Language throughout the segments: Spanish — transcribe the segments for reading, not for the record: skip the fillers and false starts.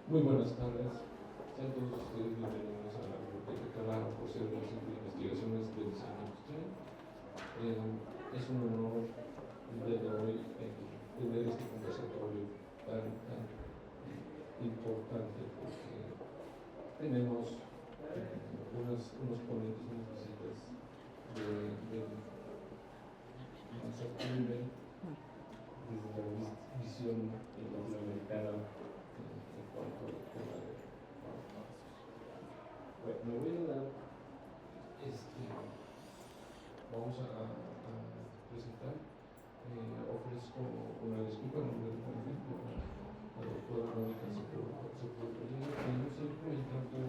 Muy buenas tardes, sean todos ustedes bienvenidos a la Biblioteca Calao por ser el Centro de Investigaciones del Diseño Industrial. Es un honor el día de hoy tener este conversatorio tan importante porque tenemos unos ponentes, unas visitas de más alto nivel desde la visión latinoamericana en cuanto al tema de bueno, me voy a dar vamos a presentar, ofrezco una disculpa en nombre del convento a la doctora Mónica Sepulveda, que no se encuentra por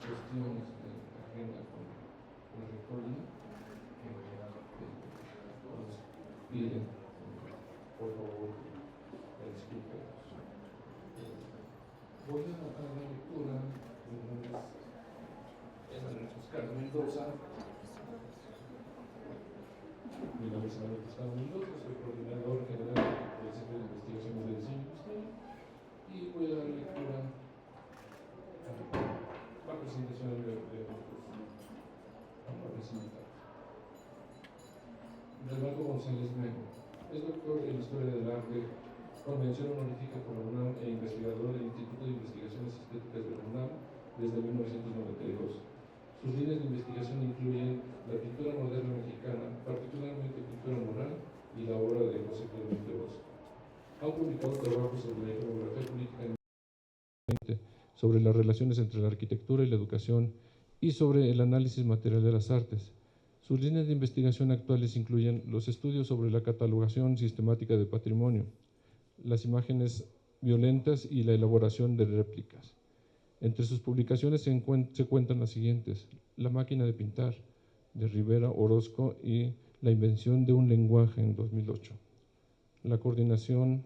cuestiones de agenda con la rectoría, nos piden por favor la disculpa. Voy a dar lectura. Mi nombre es Oscar Mendoza. Mi nombre es Oscar Mendoza, soy coordinador general del Centro de Investigaciones de Diseño Industrial y voy a dar lectura a la presentación de nuestros amables invitados. Leonardo González Mego es doctor en Historia del Arte, con mención honorífica por la UNAM e investigador del Instituto de Investigaciones Estéticas de la UNAM desde 1992. Sus líneas de investigación incluyen la pintura moderna mexicana, particularmente pintura mural y la obra de José Clemente Orozco. Ha publicado trabajos sobre la iconografía política, sobre las relaciones entre la arquitectura y la educación y sobre el análisis material de las artes. Sus líneas de investigación actuales incluyen los estudios sobre la catalogación sistemática de patrimonio, las imágenes violentas y la elaboración de réplicas. Entre sus publicaciones se cuentan las siguientes: La máquina de pintar, de Rivera Orozco, y La invención de un lenguaje, en 2008. La coordinación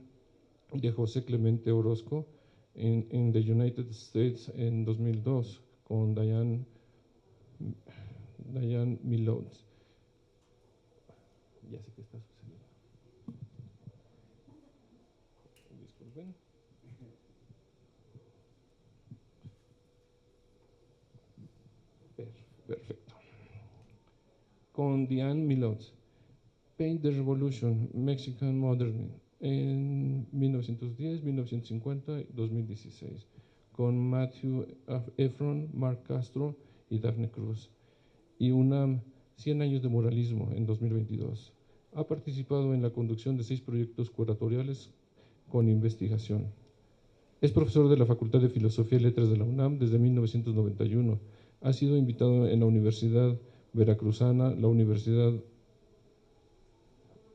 de José Clemente Orozco en the United States en 2002, con Diane Millot. Ya sé qué está sucediendo. Disculpen. Perfecto. Con Diane Millot. Paint the Revolution, Mexican Modern, en 1910, 1950 y 2016, con Matthew Efron, Mark Castro y Daphne Cruz. Y UNAM, 100 años de muralismo, en 2022. Ha participado en la conducción de 6 proyectos curatoriales con investigación. Es profesor de la Facultad de Filosofía y Letras de la UNAM desde 1991. Ha sido invitado en la Universidad Veracruzana, la Universidad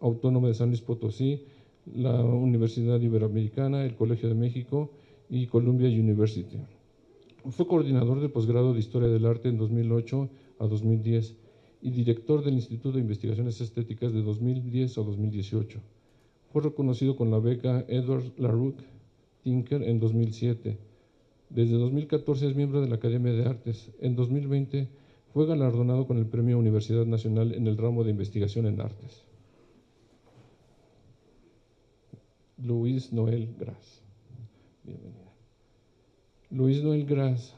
Autónoma de San Luis Potosí, la Universidad Iberoamericana, el Colegio de México y Columbia University. Fue coordinador de posgrado de Historia del Arte en 2008 a 2010 y director del Instituto de Investigaciones Estéticas de 2010 a 2018. Fue reconocido con la beca Edward LaRue Tinker en 2007. Desde 2014 es miembro de la Academia de Artes. En 2020 fue galardonado con el Premio Universidad Nacional en el ramo de Investigación en Artes. Luis Noel Gras. Bienvenida. Luis Noel Gras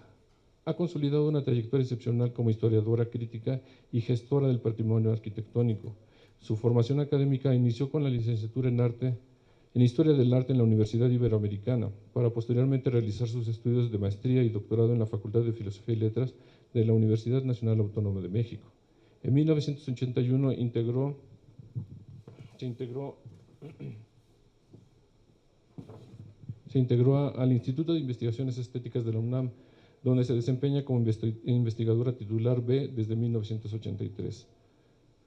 ha consolidado una trayectoria excepcional como historiadora crítica y gestora del patrimonio arquitectónico. Su formación académica inició con la licenciatura en Historia del Arte en la Universidad Iberoamericana, para posteriormente realizar sus estudios de maestría y doctorado en la Facultad de Filosofía y Letras de la Universidad Nacional Autónoma de México. En 1981 se integró al Instituto de Investigaciones Estéticas de la UNAM, donde se desempeña como investigadora titular B desde 1983.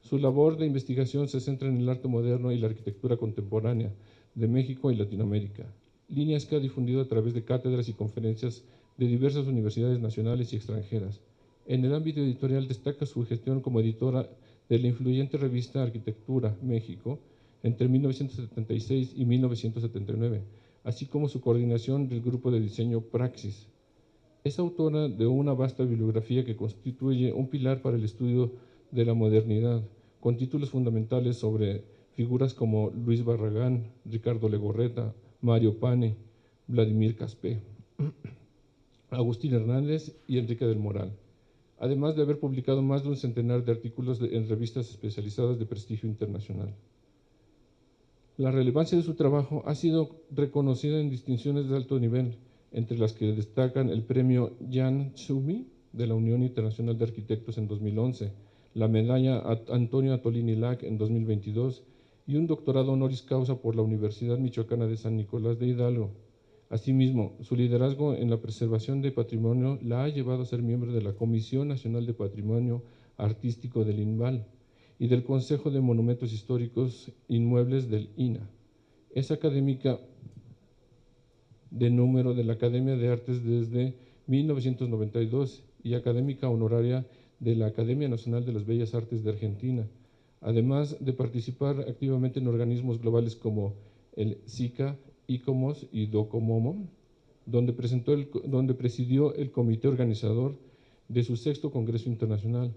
Su labor de investigación se centra en el arte moderno y la arquitectura contemporánea de México y Latinoamérica, líneas que ha difundido a través de cátedras y conferencias de diversas universidades nacionales y extranjeras. En el ámbito editorial destaca su gestión como editora de la influyente revista Arquitectura México entre 1976 y 1979, así como su coordinación del grupo de diseño Praxis. Es autora de una vasta bibliografía que constituye un pilar para el estudio de la modernidad, con títulos fundamentales sobre figuras como Luis Barragán, Ricardo Legorreta, Mario Pane, Vladimir Caspé. Agustín Hernández y Enrique del Moral, además de haber publicado más de un centenar de artículos en revistas especializadas de prestigio internacional. La relevancia de su trabajo ha sido reconocida en distinciones de alto nivel, entre las que destacan el premio Jan Tschumi de la Unión Internacional de Arquitectos en 2011, la medalla Antonio Atolini Lac en 2022 y un doctorado honoris causa por la Universidad Michoacana de San Nicolás de Hidalgo. Asimismo, su liderazgo en la preservación de patrimonio la ha llevado a ser miembro de la Comisión Nacional de Patrimonio Artístico del INVAL y del Consejo de Monumentos Históricos Inmuebles del INAH. Es académica de número de la Academia de Artes desde 1992 y académica honoraria de la Academia Nacional de las Bellas Artes de Argentina, además de participar activamente en organismos globales como el SICA, ICOMOS y DOCOMOMO, donde presidió el comité organizador de su 6º Congreso Internacional.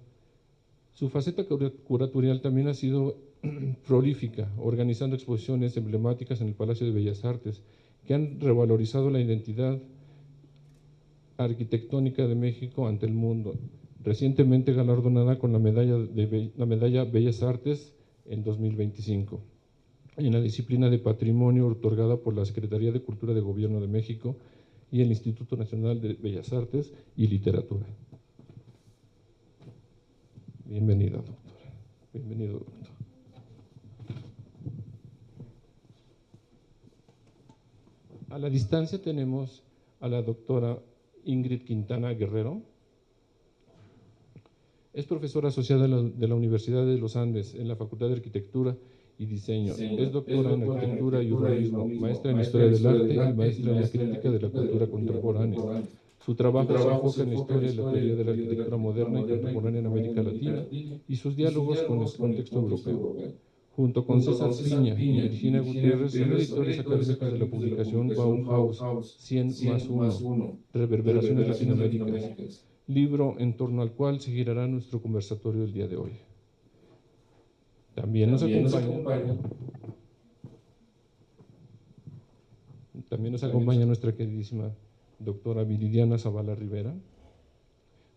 Su faceta curatorial también ha sido prolífica, organizando exposiciones emblemáticas en el Palacio de Bellas Artes, que han revalorizado la identidad arquitectónica de México ante el mundo. Recientemente galardonada con la medalla Bellas Artes en 2025, en la disciplina de Patrimonio otorgada por la Secretaría de Cultura de Gobierno de México y el Instituto Nacional de Bellas Artes y Literatura. Bienvenida, doctora. Bienvenido, doctor. A la distancia tenemos a la doctora Ingrid Quintana Guerrero. Es profesora asociada de la Universidad de los Andes en la Facultad de Arquitectura y Diseño. Es doctora en Arquitectura y Urbanismo, maestra en Historia del Arte y maestra en la Crítica de la Cultura Contemporánea. Su trabajo se enfoca en la historia y la teoría de la arquitectura moderna y contemporánea en América Latina y sus diálogos con el contexto europeo. Junto con César Piña y Virginia Gutiérrez, son editores académicos de la publicación Bauhaus 100+1, Reverberaciones Latinoaméricas, libro en torno al cual se girará nuestro conversatorio el día de hoy. También nos acompaña nuestra queridísima doctora Viridiana Zavala Rivera,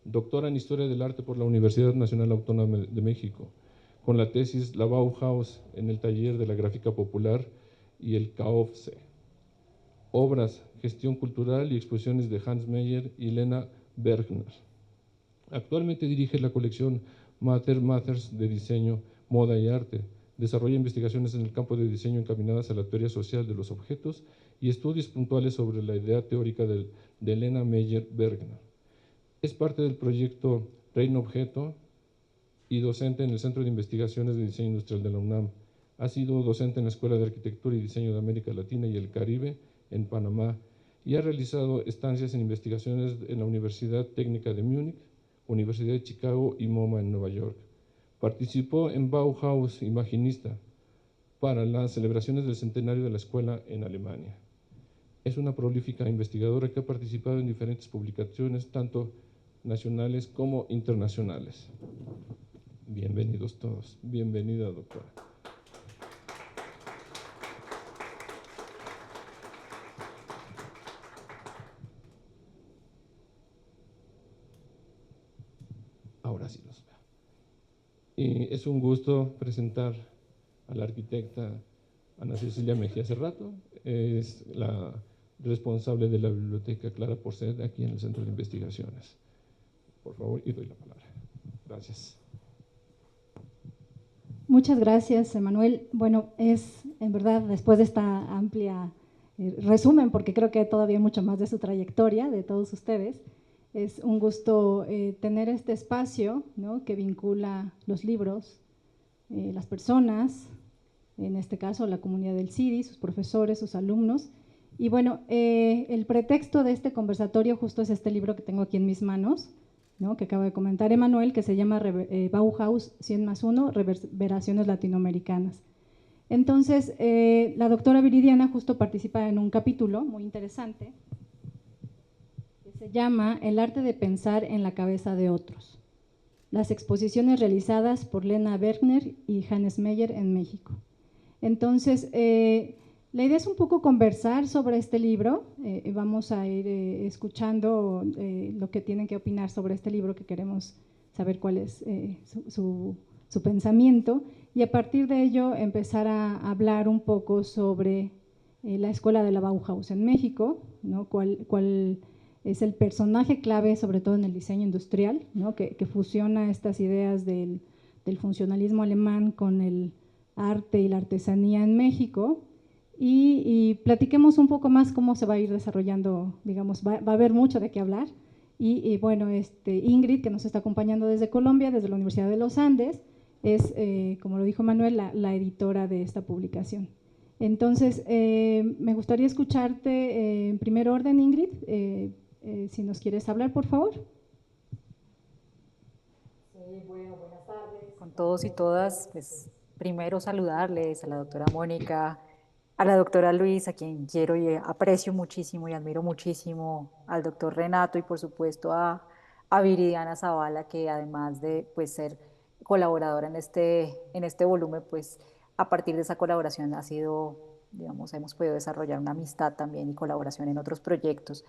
doctora en Historia del Arte por la Universidad Nacional Autónoma de México, con la tesis La Bauhaus en el taller de la gráfica popular y el KOFSE. Obras, gestión cultural y exposiciones de Hans Meyer y Lena Bergner. Actualmente dirige la colección Mathers de Diseño, Moda y Arte. Desarrolla investigaciones en el campo de diseño encaminadas a la teoría social de los objetos y estudios puntuales sobre la idea teórica de Lena Meyer-Bergner. Es parte del proyecto Reino Objeto y docente en el Centro de Investigaciones de Diseño Industrial de la UNAM. Ha sido docente en la Escuela de Arquitectura y Diseño de América Latina y el Caribe en Panamá y ha realizado estancias en investigaciones en la Universidad Técnica de Múnich, Universidad de Chicago y MoMA en Nueva York. Participó en Bauhaus Imaginista para las celebraciones del centenario de la escuela en Alemania. Es una prolífica investigadora que ha participado en diferentes publicaciones, tanto nacionales como internacionales. Bienvenidos todos. Bienvenida, doctora. Ahora sí los veo. Y es un gusto presentar a la arquitecta Ana Cecilia Mejía Cerrato. Es la responsable de la Biblioteca Clara Porcel aquí en el Centro de Investigaciones. Por favor, y doy la palabra. Gracias. Muchas gracias, Emanuel. Bueno, es en verdad, después de esta amplia resumen, porque creo que todavía hay mucho más de su trayectoria, de todos ustedes, es un gusto tener este espacio, ¿no?, que vincula los libros, las personas, en este caso la comunidad del CIDI, sus profesores, sus alumnos. Y bueno, el pretexto de este conversatorio justo es este libro que tengo aquí en mis manos, ¿no?, que acaba de comentar Emanuel, que se llama Bauhaus 100+1, Reverberaciones Latinoamericanas. Entonces, la doctora Viridiana justo participa en un capítulo muy interesante que se llama El arte de pensar en la cabeza de otros, las exposiciones realizadas por Lena Bergner y Hannes Meyer en México. Entonces, La idea es un poco conversar sobre este libro. Vamos a ir escuchando lo que tienen que opinar sobre este libro, que queremos saber cuál es su pensamiento, y a partir de ello empezar a hablar un poco sobre la escuela de la Bauhaus en México, ¿no? Cuál es el personaje clave, sobre todo en el diseño industrial, ¿no? que fusiona estas ideas del funcionalismo alemán con el arte y la artesanía en México, y platiquemos un poco más cómo se va a ir desarrollando, digamos, va a haber mucho de qué hablar. Bueno, Ingrid, que nos está acompañando desde Colombia, desde la Universidad de los Andes, es, como lo dijo Manuel, la editora de esta publicación. Entonces, me gustaría escucharte en primer orden, Ingrid, si nos quieres hablar, por favor. Sí, bueno, buenas tardes con todos y todas. Pues primero saludarles a la doctora Mónica, a la doctora Luis, a quien quiero y aprecio muchísimo y admiro muchísimo, al doctor Renato y por supuesto a Viridiana Zavala, que además de pues, ser colaboradora en este volumen, pues a partir de esa colaboración ha sido, digamos, hemos podido desarrollar una amistad también y colaboración en otros proyectos.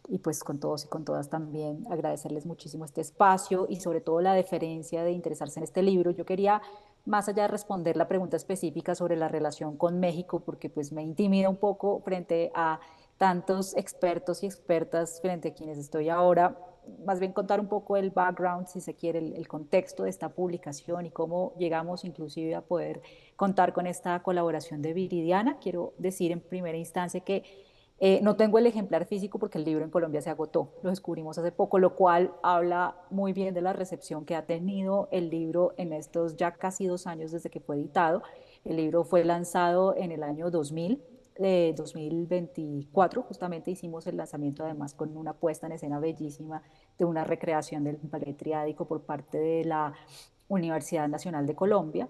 Y pues con todos y con todas también agradecerles muchísimo este espacio y sobre todo la deferencia de interesarse en este libro. Yo quería, más allá de responder la pregunta específica sobre la relación con México, porque pues me intimida un poco frente a tantos expertos y expertas frente a quienes estoy ahora, más bien contar un poco el background, si se quiere, el contexto de esta publicación y cómo llegamos inclusive a poder contar con esta colaboración de Viridiana. Quiero decir en primera instancia que no tengo el ejemplar físico porque el libro en Colombia se agotó, lo descubrimos hace poco, lo cual habla muy bien de la recepción que ha tenido el libro en estos ya casi 2 años desde que fue editado. El libro fue lanzado en el año 2024, justamente hicimos el lanzamiento además con una puesta en escena bellísima de una recreación del ballet triádico por parte de la Universidad Nacional de Colombia.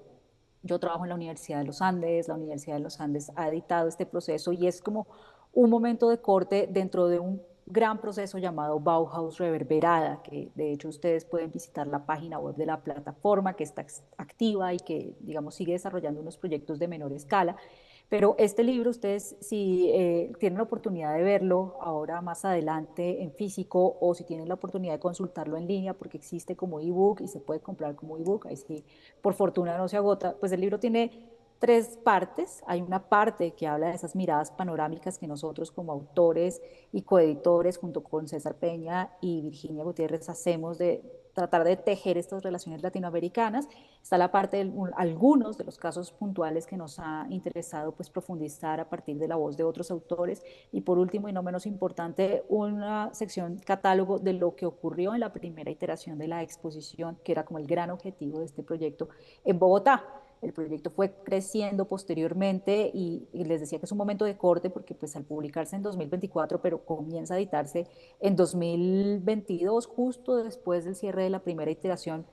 Yo trabajo en la Universidad de los Andes, la Universidad de los Andes ha editado este proceso y es como un momento de corte dentro de un gran proceso llamado Bauhaus Reverberada, que de hecho ustedes pueden visitar la página web de la plataforma que está activa y que, digamos, sigue desarrollando unos proyectos de menor escala. Pero este libro, ustedes si tienen la oportunidad de verlo ahora más adelante en físico o si tienen la oportunidad de consultarlo en línea porque existe como ebook y se puede comprar como ebook, ahí sí, por fortuna no se agota, pues el libro tiene 3 partes. Hay una parte que habla de esas miradas panorámicas que nosotros como autores y coeditores junto con César Peña y Virginia Gutiérrez hacemos de tratar de tejer estas relaciones latinoamericanas. Está la parte de algunos de los casos puntuales que nos ha interesado pues profundizar a partir de la voz de otros autores y por último y no menos importante una sección catálogo de lo que ocurrió en la primera iteración de la exposición, que era como el gran objetivo de este proyecto en Bogotá. El proyecto fue creciendo posteriormente y les decía que es un momento de corte porque pues al publicarse en 2024, pero comienza a editarse en 2022, justo después del cierre de la primera iteración,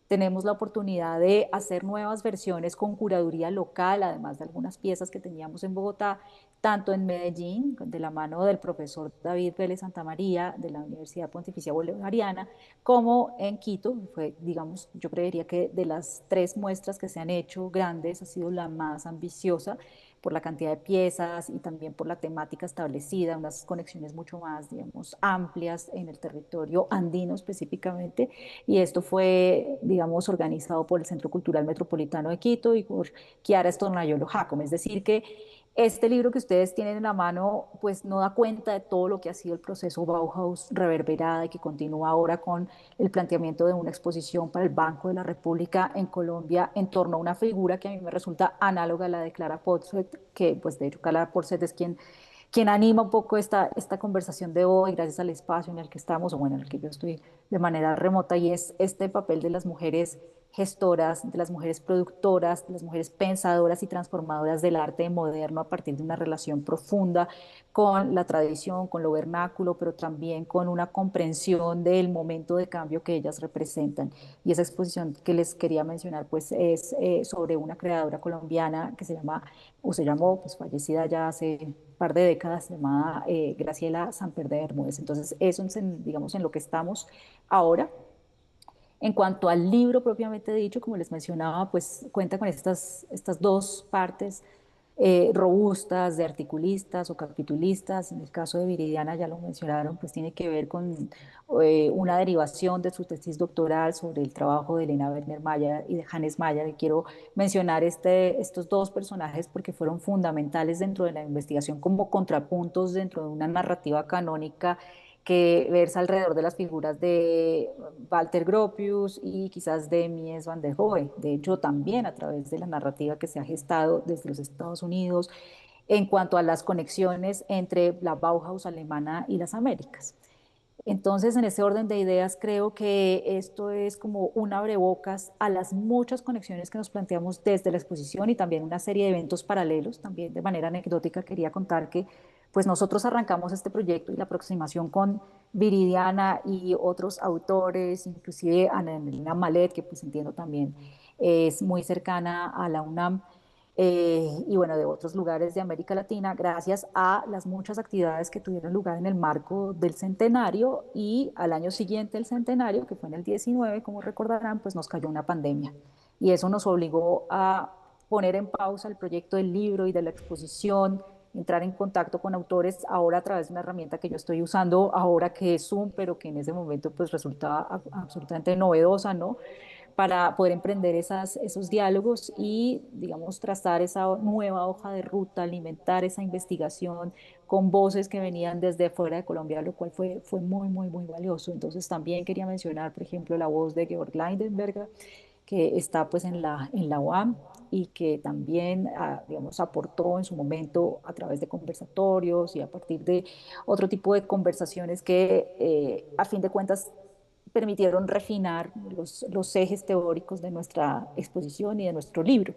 tenemos la oportunidad de hacer nuevas versiones con curaduría local, además de algunas piezas que teníamos en Bogotá, tanto en Medellín, de la mano del profesor David Vélez Santamaría de la Universidad Pontificia Bolivariana, como en Quito. Fue, digamos, yo creería que de las 3 muestras que se han hecho grandes, ha sido la más ambiciosa por la cantidad de piezas y también por la temática establecida, unas conexiones mucho más, digamos, amplias en el territorio andino específicamente. Y esto fue, digamos, organizado por el Centro Cultural Metropolitano de Quito y por Chiara Stornayolo Jacome. Es decir, que este libro que ustedes tienen en la mano, pues no da cuenta de todo lo que ha sido el proceso Bauhaus Reverberada y que continúa ahora con el planteamiento de una exposición para el Banco de la República en Colombia en torno a una figura que a mí me resulta análoga a la de Clara Porset, que pues de hecho Clara Porset es quien anima un poco esta conversación de hoy, gracias al espacio en el que estamos, o bueno, en el que yo estoy de manera remota, y es este papel de las mujeres gestoras, de las mujeres productoras, de las mujeres pensadoras y transformadoras del arte moderno a partir de una relación profunda con la tradición, con lo vernáculo, pero también con una comprensión del momento de cambio que ellas representan. Y esa exposición que les quería mencionar, pues es sobre una creadora colombiana que se llama, o se llamó, pues fallecida ya hace un par de décadas, llamada Graciela Samper de Bermúdez. Entonces, eso es, digamos, en lo que estamos ahora. En cuanto al libro propiamente dicho, como les mencionaba, pues cuenta con estas 2 partes robustas de articulistas o capitulistas. En el caso de Viridiana, ya lo mencionaron, pues tiene que ver con una derivación de su tesis doctoral sobre el trabajo de Elena Werner Mayer y de Hannes Mayer. Y quiero mencionar estos dos personajes porque fueron fundamentales dentro de la investigación como contrapuntos dentro de una narrativa canónica que versa alrededor de las figuras de Walter Gropius y quizás de Mies van der Rohe. De hecho, también a través de la narrativa que se ha gestado desde los Estados Unidos en cuanto a las conexiones entre la Bauhaus alemana y las Américas. Entonces, en ese orden de ideas, creo que esto es como un abrebocas a las muchas conexiones que nos planteamos desde la exposición y también una serie de eventos paralelos. También de manera anecdótica quería contar que pues nosotros arrancamos este proyecto y la aproximación con Viridiana y otros autores, inclusive Ana Elena Malet, que pues entiendo también es muy cercana a la UNAM, y bueno, de otros lugares de América Latina, gracias a las muchas actividades que tuvieron lugar en el marco del centenario y al año siguiente del centenario, que fue en el 19, como recordarán, pues nos cayó una pandemia y eso nos obligó a poner en pausa el proyecto del libro y de la exposición, entrar en contacto con autores ahora a través de una herramienta que yo estoy usando ahora que es Zoom, pero que en ese momento pues resultaba absolutamente novedosa, ¿no? Para poder emprender esos diálogos y, digamos, trazar esa nueva hoja de ruta, alimentar esa investigación con voces que venían desde fuera de Colombia, lo cual fue muy, muy, muy valioso. Entonces también quería mencionar, por ejemplo, la voz de Georg Leidenberger, que está pues en la UAM y que también, digamos, aportó en su momento a través de conversatorios y a partir de otro tipo de conversaciones que a fin de cuentas permitieron refinar los ejes teóricos de nuestra exposición y de nuestro libro.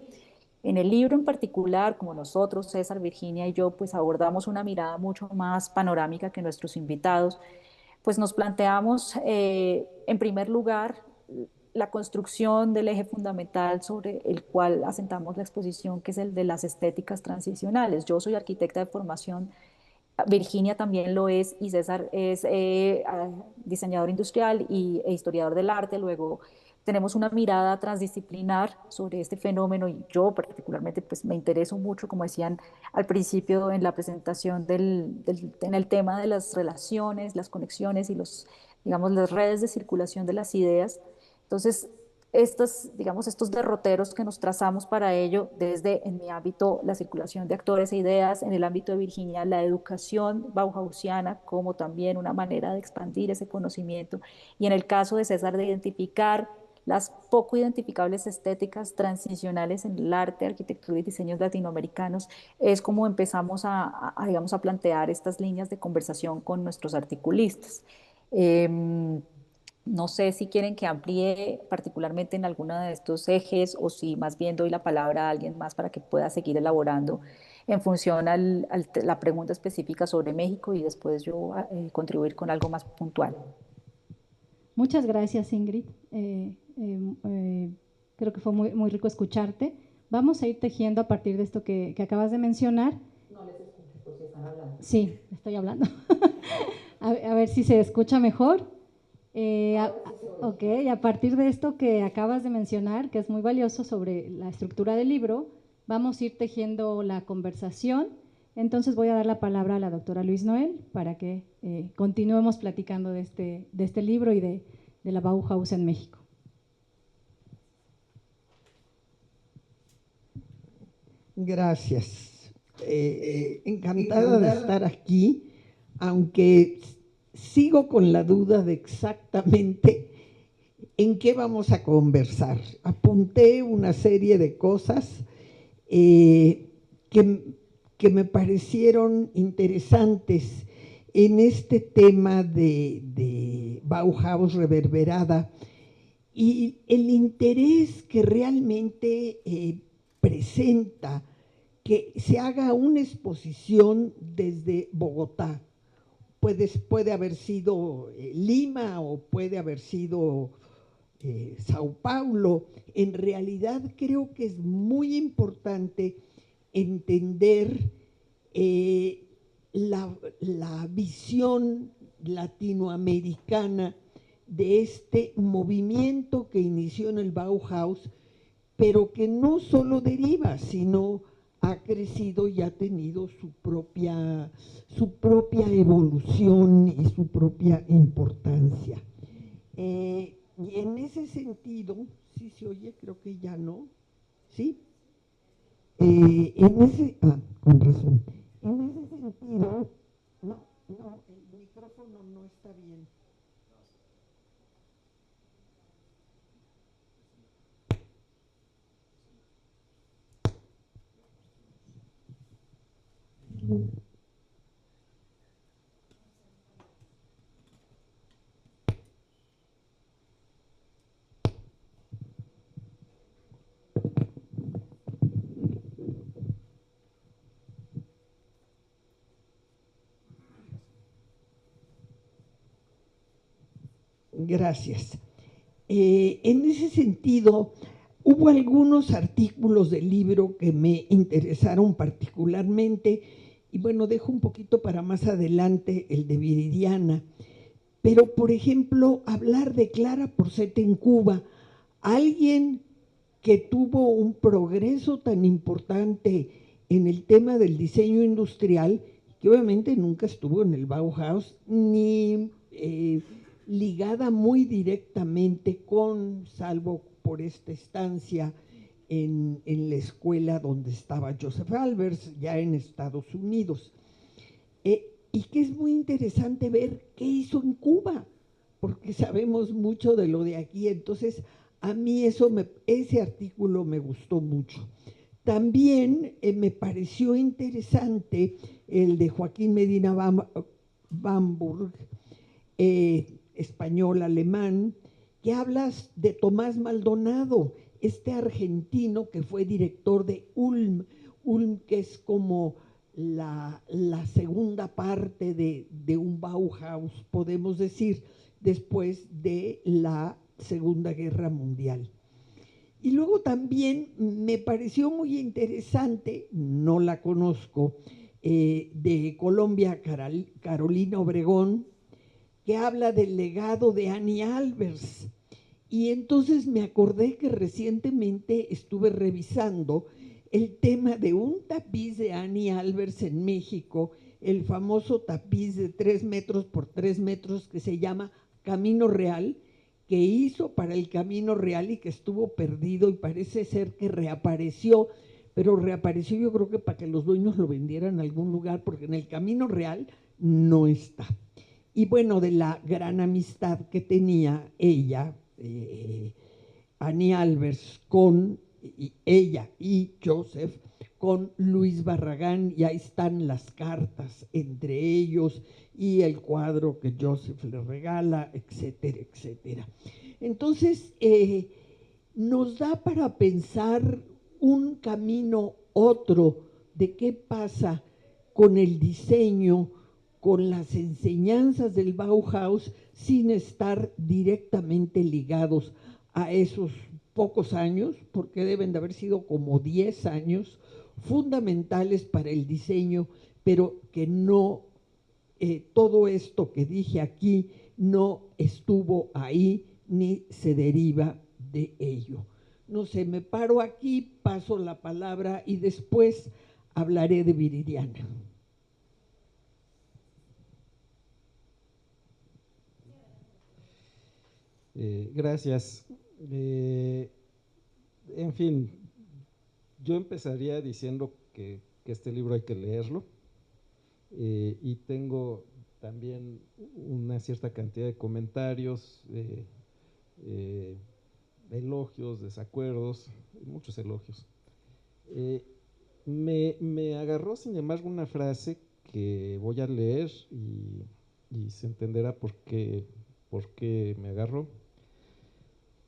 En el libro en particular, como nosotros, César, Virginia y yo, pues abordamos una mirada mucho más panorámica que nuestros invitados, pues nos planteamos, en primer lugar, la construcción del eje fundamental sobre el cual asentamos la exposición, que es el de las estéticas transicionales. Yo soy arquitecta de formación, Virginia también lo es y César es diseñador industrial e historiador del arte. Luego tenemos una mirada transdisciplinar sobre este fenómeno y yo particularmente pues me intereso mucho, como decían al principio en la presentación en el tema de las relaciones, las conexiones y digamos, las redes de circulación de las ideas. Entonces, digamos, estos derroteros que nos trazamos para ello, desde en mi ámbito la circulación de actores e ideas, en el ámbito de Virginia la educación bauhausiana como también una manera de expandir ese conocimiento, y en el caso de César de identificar las poco identificables estéticas transicionales en el arte, arquitectura y diseños latinoamericanos, es como empezamos digamos, a plantear estas líneas de conversación con nuestros articulistas. No sé si quieren que amplíe particularmente en alguno de estos ejes o si más bien doy la palabra a alguien más para que pueda seguir elaborando en función a la pregunta específica sobre México y después yo contribuir con algo más puntual. Muchas gracias, Ingrid. Creo que fue muy, muy rico escucharte. Vamos a ir tejiendo a partir de esto que acabas de mencionar. No les escucho, por si están hablando. Sí, estoy hablando. A ver si se escucha mejor. Ok, a partir de esto que acabas de mencionar, que es muy valioso sobre la estructura del libro, vamos a ir tejiendo la conversación. Entonces voy a dar la palabra a la doctora Luis Noel para que continuemos platicando de este libro y de la Bauhaus en México. Gracias. Encantada de estar aquí, aunque sigo con la duda de exactamente en qué vamos a conversar. Apunté una serie de cosas que me parecieron interesantes en este tema de Bauhaus reverberada y el interés que realmente presenta que se haga una exposición desde Bogotá. Puede haber sido Lima o puede haber sido Sao Paulo. En realidad creo que es muy importante entender la visión latinoamericana de este movimiento que inició en el Bauhaus, pero que no solo deriva, sino ha crecido y ha tenido su propia evolución y su propia importancia. Y en ese sentido, ¿sí se oye? Creo que ya no, ¿sí? Con razón. En ese sentido, no, el micrófono no está bien. Gracias. En ese sentido, hubo algunos artículos del libro que me interesaron particularmente, y bueno, dejo un poquito para más adelante el de Viridiana, pero por ejemplo, hablar de Clara Porceta en Cuba, alguien que tuvo un progreso tan importante en el tema del diseño industrial, que obviamente nunca estuvo en el Bauhaus, ni ligada muy directamente con, salvo por esta estancia en la escuela donde estaba Joseph Albers, ya en Estados Unidos. Y que es muy interesante ver qué hizo en Cuba, porque sabemos mucho de lo de aquí. Entonces, a mí ese artículo me gustó mucho. También me pareció interesante el de Joaquín Medina Bamburg, español-alemán, que hablas de Tomás Maldonado, este argentino que fue director de Ulm, que es como la segunda parte de un Bauhaus, podemos decir, después de la Segunda Guerra Mundial. Y luego también me pareció muy interesante, no la conozco, de Colombia, Carolina Obregón, que habla del legado de Annie Albers. Y entonces me acordé que recientemente estuve revisando el tema de un tapiz de Annie Albers en México, el famoso tapiz de 3 metros por 3 metros que se llama Camino Real, que hizo para el Camino Real y que estuvo perdido y parece ser que reapareció, pero reapareció yo creo que para que los dueños lo vendieran a algún lugar, porque en el Camino Real no está. Y bueno, de la gran amistad que tenía ella, Annie Albers, con ella y Joseph, con Luis Barragán, y ahí están las cartas entre ellos y el cuadro que Joseph le regala, etcétera, etcétera. Entonces, nos da para pensar un camino otro de qué pasa con el diseño, con las enseñanzas del Bauhaus, sin estar directamente ligados a esos pocos años, porque deben de haber sido como 10 años fundamentales para el diseño, pero que no, todo esto que dije aquí no estuvo ahí ni se deriva de ello. No sé, me paro aquí, paso la palabra y después hablaré de Viridiana. Gracias. En fin, yo empezaría diciendo que este libro hay que leerlo, y tengo también una cierta cantidad de comentarios, elogios, desacuerdos, muchos elogios. Me agarró, sin embargo, una frase que voy a leer y se entenderá por qué me agarró.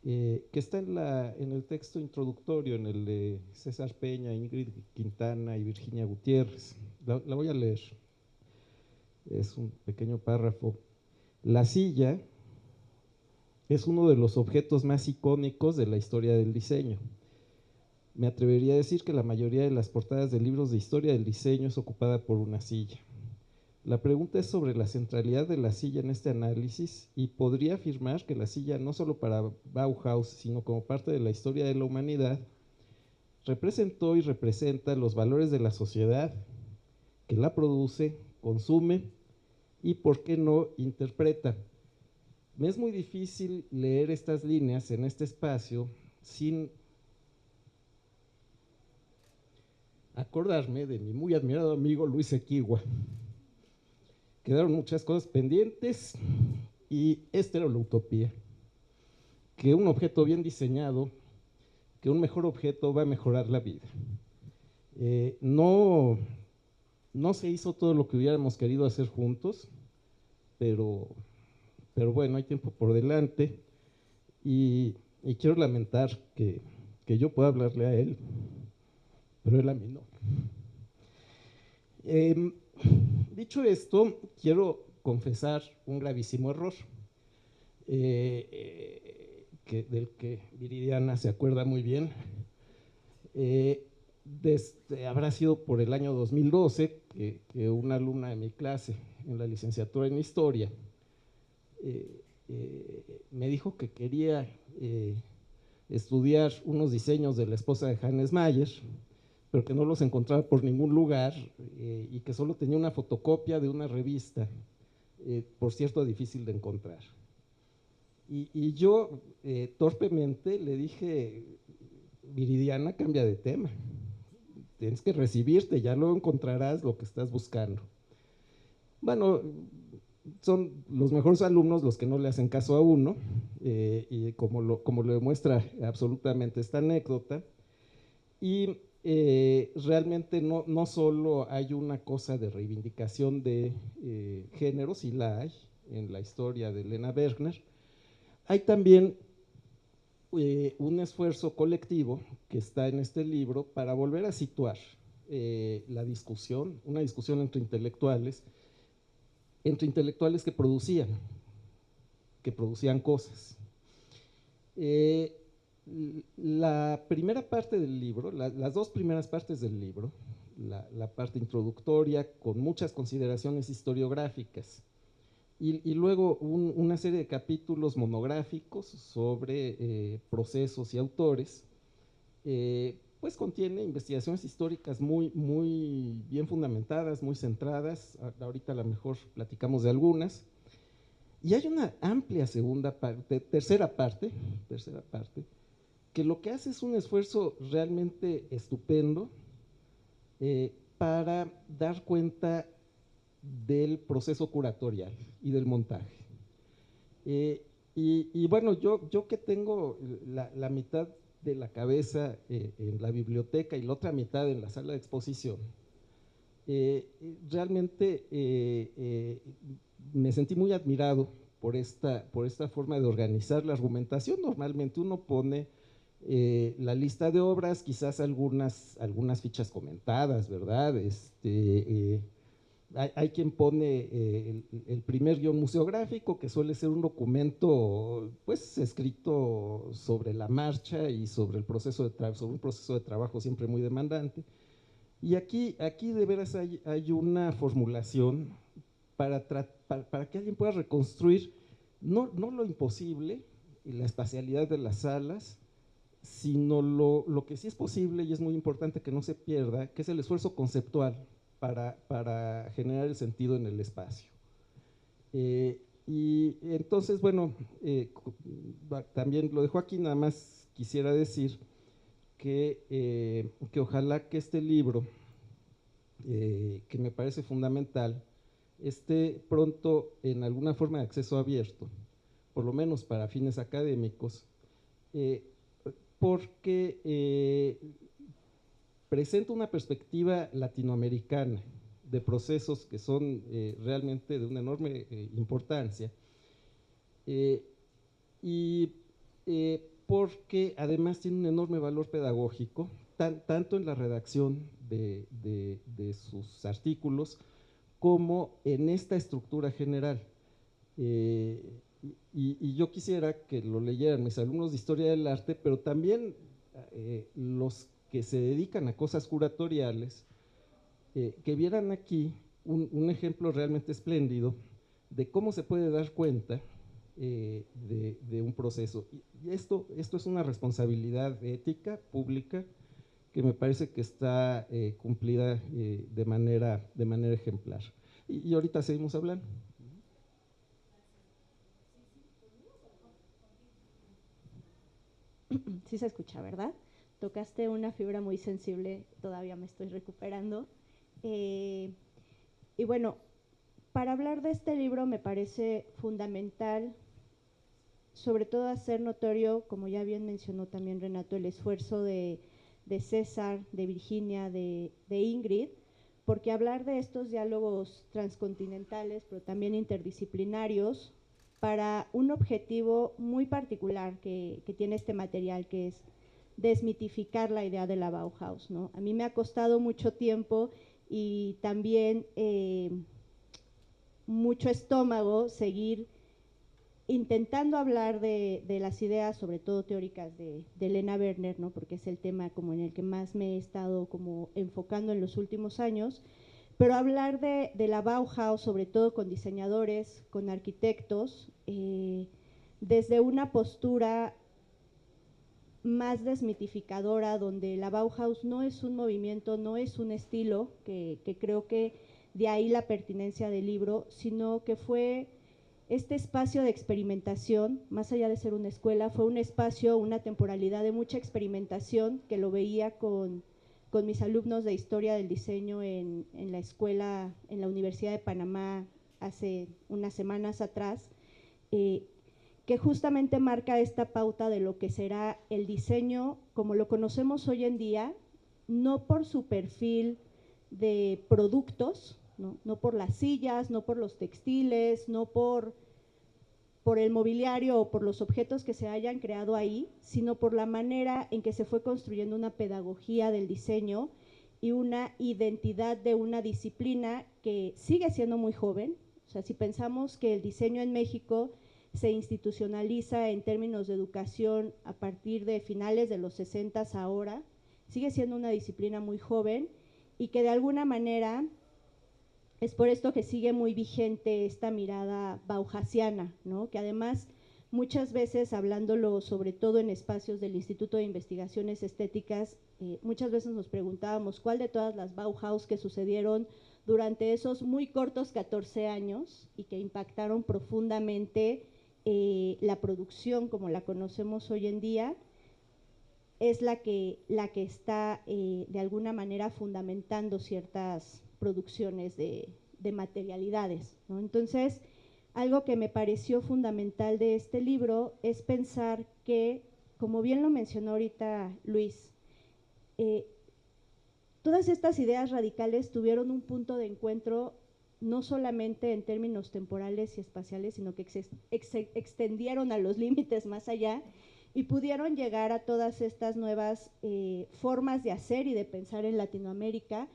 Que está en el texto introductorio, en el de César Peña, Ingrid Quintana y Virginia Gutiérrez. La voy a leer. Es un pequeño párrafo. La silla es uno de los objetos más icónicos de la historia del diseño. Me atrevería a decir que la mayoría de las portadas de libros de historia del diseño es ocupada por una silla. La pregunta es sobre la centralidad de la silla en este análisis, y podría afirmar que la silla, no solo para Bauhaus, sino como parte de la historia de la humanidad, representó y representa los valores de la sociedad que la produce, consume y, ¿por qué no?, interpreta. Me es muy difícil leer estas líneas en este espacio sin acordarme de mi muy admirado amigo Luis Equigua. Quedaron muchas cosas pendientes y esta era la utopía, que un objeto bien diseñado, que un mejor objeto va a mejorar la vida. No se hizo todo lo que hubiéramos querido hacer juntos, pero bueno, hay tiempo por delante y quiero lamentar que yo pueda hablarle a él, pero él a mí no. Dicho esto, quiero confesar un gravísimo error, del que Viridiana se acuerda muy bien. Habrá sido por el año 2012 que una alumna de mi clase en la licenciatura en Historia me dijo que quería estudiar unos diseños de la esposa de Hannes Mayer, pero que no los encontraba por ningún lugar y que solo tenía una fotocopia de una revista, por cierto, difícil de encontrar. Y yo torpemente le dije: Viridiana, cambia de tema, tienes que recibirte, ya luego encontrarás lo que estás buscando. Bueno, son los mejores alumnos los que no le hacen caso a uno, y como lo demuestra absolutamente esta anécdota. Y realmente no solo hay una cosa de reivindicación de género, sí la hay en la historia de Lena Bergner, hay también un esfuerzo colectivo que está en este libro para volver a situar la discusión, una discusión entre intelectuales que producían cosas. La primera parte del libro, las dos primeras partes del libro, la parte introductoria con muchas consideraciones historiográficas y luego una serie de capítulos monográficos sobre procesos y autores, pues contiene investigaciones históricas muy bien fundamentadas, muy centradas. Ahorita a lo mejor platicamos de algunas. Y hay una amplia tercera parte, que lo que hace es un esfuerzo realmente estupendo para dar cuenta del proceso curatorial y del montaje. Y bueno, yo que tengo la mitad de la cabeza en la biblioteca y la otra mitad en la sala de exposición, realmente me sentí muy admirado por esta forma de organizar la argumentación. Normalmente uno pone la lista de obras, quizás algunas fichas comentadas, ¿verdad? Hay quien pone el primer guión museográfico, que suele ser un documento pues escrito sobre la marcha y sobre un proceso de trabajo siempre muy demandante. Y aquí de veras hay una formulación para que alguien pueda reconstruir no lo imposible y la espacialidad de las salas, sino lo que sí es posible y es muy importante que no se pierda, que es el esfuerzo conceptual para generar el sentido en el espacio. Y entonces, bueno, también lo dejo aquí, nada más quisiera decir que ojalá que este libro, que me parece fundamental, esté pronto en alguna forma de acceso abierto, por lo menos para fines académicos, porque presenta una perspectiva latinoamericana de procesos que son realmente de una enorme importancia, y porque además tiene un enorme valor pedagógico, tanto en la redacción de sus artículos como en esta estructura general. Y yo quisiera que lo leyeran mis alumnos de Historia del Arte, pero también los que se dedican a cosas curatoriales, que vieran aquí un ejemplo realmente espléndido de cómo se puede dar cuenta de un proceso. Y esto es una responsabilidad ética, pública, que me parece que está cumplida de manera ejemplar. Y ahorita seguimos hablando. Sí se escucha, ¿verdad? Tocaste una fibra muy sensible, todavía me estoy recuperando. Y bueno, para hablar de este libro me parece fundamental, sobre todo hacer notorio, como ya bien mencionó también Renato, el esfuerzo de César, de Virginia, de Ingrid, porque hablar de estos diálogos transcontinentales, pero también interdisciplinarios, para un objetivo muy particular que tiene este material, que es desmitificar la idea de la Bauhaus, ¿no? A mí me ha costado mucho tiempo y también mucho estómago seguir intentando hablar de las ideas, sobre todo teóricas, de Elena Werner, ¿no? Porque es el tema como en el que más me he estado como enfocando en los últimos años, pero hablar de la Bauhaus, sobre todo con diseñadores, con arquitectos, desde una postura más desmitificadora, donde la Bauhaus no es un movimiento, no es un estilo, que creo que de ahí la pertinencia del libro, sino que fue este espacio de experimentación, más allá de ser una escuela, fue un espacio, una temporalidad de mucha experimentación, que lo veía con mis alumnos de Historia del Diseño en la escuela, en la Universidad de Panamá, hace unas semanas atrás, que justamente marca esta pauta de lo que será el diseño como lo conocemos hoy en día, no por su perfil de productos, no por las sillas, no por los textiles, no por el mobiliario o por los objetos que se hayan creado ahí, sino por la manera en que se fue construyendo una pedagogía del diseño y una identidad de una disciplina que sigue siendo muy joven. O sea, si pensamos que el diseño en México se institucionaliza en términos de educación a partir de finales de los 60 ahora, sigue siendo una disciplina muy joven y que de alguna manera es por esto que sigue muy vigente esta mirada bauhasiana, ¿no? Que además muchas veces, hablándolo sobre todo en espacios del Instituto de Investigaciones Estéticas, muchas veces nos preguntábamos cuál de todas las Bauhaus que sucedieron durante esos muy cortos 14 años y que impactaron profundamente la producción como la conocemos hoy en día, es la que está de alguna manera fundamentando ciertas producciones de materialidades, ¿no? Entonces, algo que me pareció fundamental de este libro es pensar que, como bien lo mencionó ahorita Luis, todas estas ideas radicales tuvieron un punto de encuentro no solamente en términos temporales y espaciales, sino que extendieron a los límites más allá y pudieron llegar a todas estas nuevas formas de hacer y de pensar en Latinoamérica.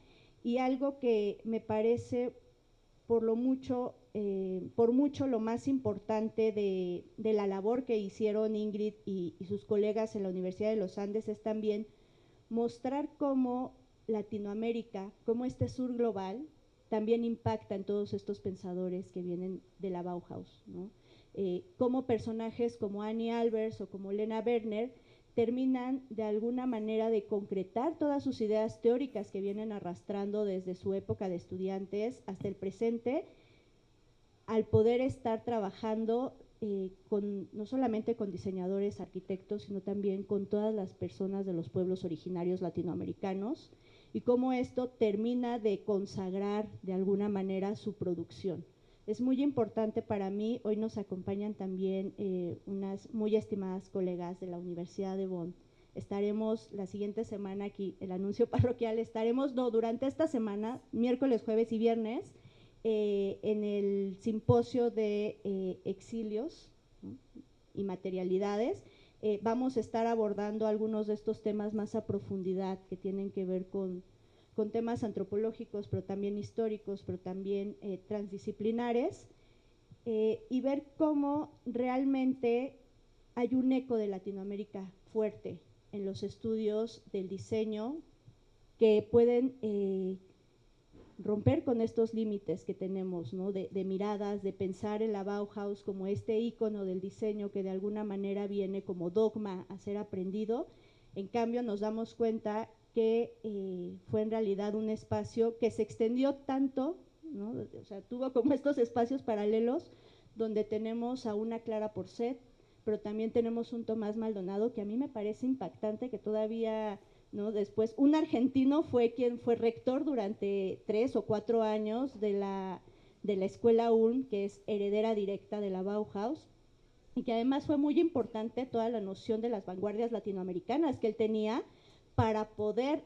Y algo que me parece por mucho lo más importante de la labor que hicieron Ingrid y sus colegas en la Universidad de los Andes es también mostrar cómo Latinoamérica, cómo este sur global también impacta en todos estos pensadores que vienen de la Bauhaus, ¿no? Cómo personajes como Annie Albers o como Elena Werner terminan de alguna manera de concretar todas sus ideas teóricas que vienen arrastrando desde su época de estudiantes hasta el presente, al poder estar trabajando no solamente con diseñadores, arquitectos, sino también con todas las personas de los pueblos originarios latinoamericanos, y cómo esto termina de consagrar de alguna manera su producción. Es muy importante para mí, hoy nos acompañan también unas muy estimadas colegas de la Universidad de Bonn. Estaremos la siguiente semana aquí, el anuncio parroquial, durante esta semana, miércoles, jueves y viernes, en el simposio de exilios, ¿no?, y materialidades. Vamos a estar abordando algunos de estos temas más a profundidad que tienen que ver con temas antropológicos, pero también históricos, pero también transdisciplinares, y ver cómo realmente hay un eco de Latinoamérica fuerte en los estudios del diseño que pueden romper con estos límites que tenemos, ¿no?, de miradas, de pensar en la Bauhaus como este ícono del diseño que de alguna manera viene como dogma a ser aprendido. En cambio, nos damos cuenta que fue en realidad un espacio que se extendió tanto, ¿no? O sea, tuvo como estos espacios paralelos donde tenemos a una Clara Porcet, pero también tenemos un Tomás Maldonado, que a mí me parece impactante que todavía, ¿no? Después, un argentino fue quien fue rector durante 3 o 4 años de la escuela Ulm, que es heredera directa de la Bauhaus, y que además fue muy importante toda la noción de las vanguardias latinoamericanas que él tenía para poder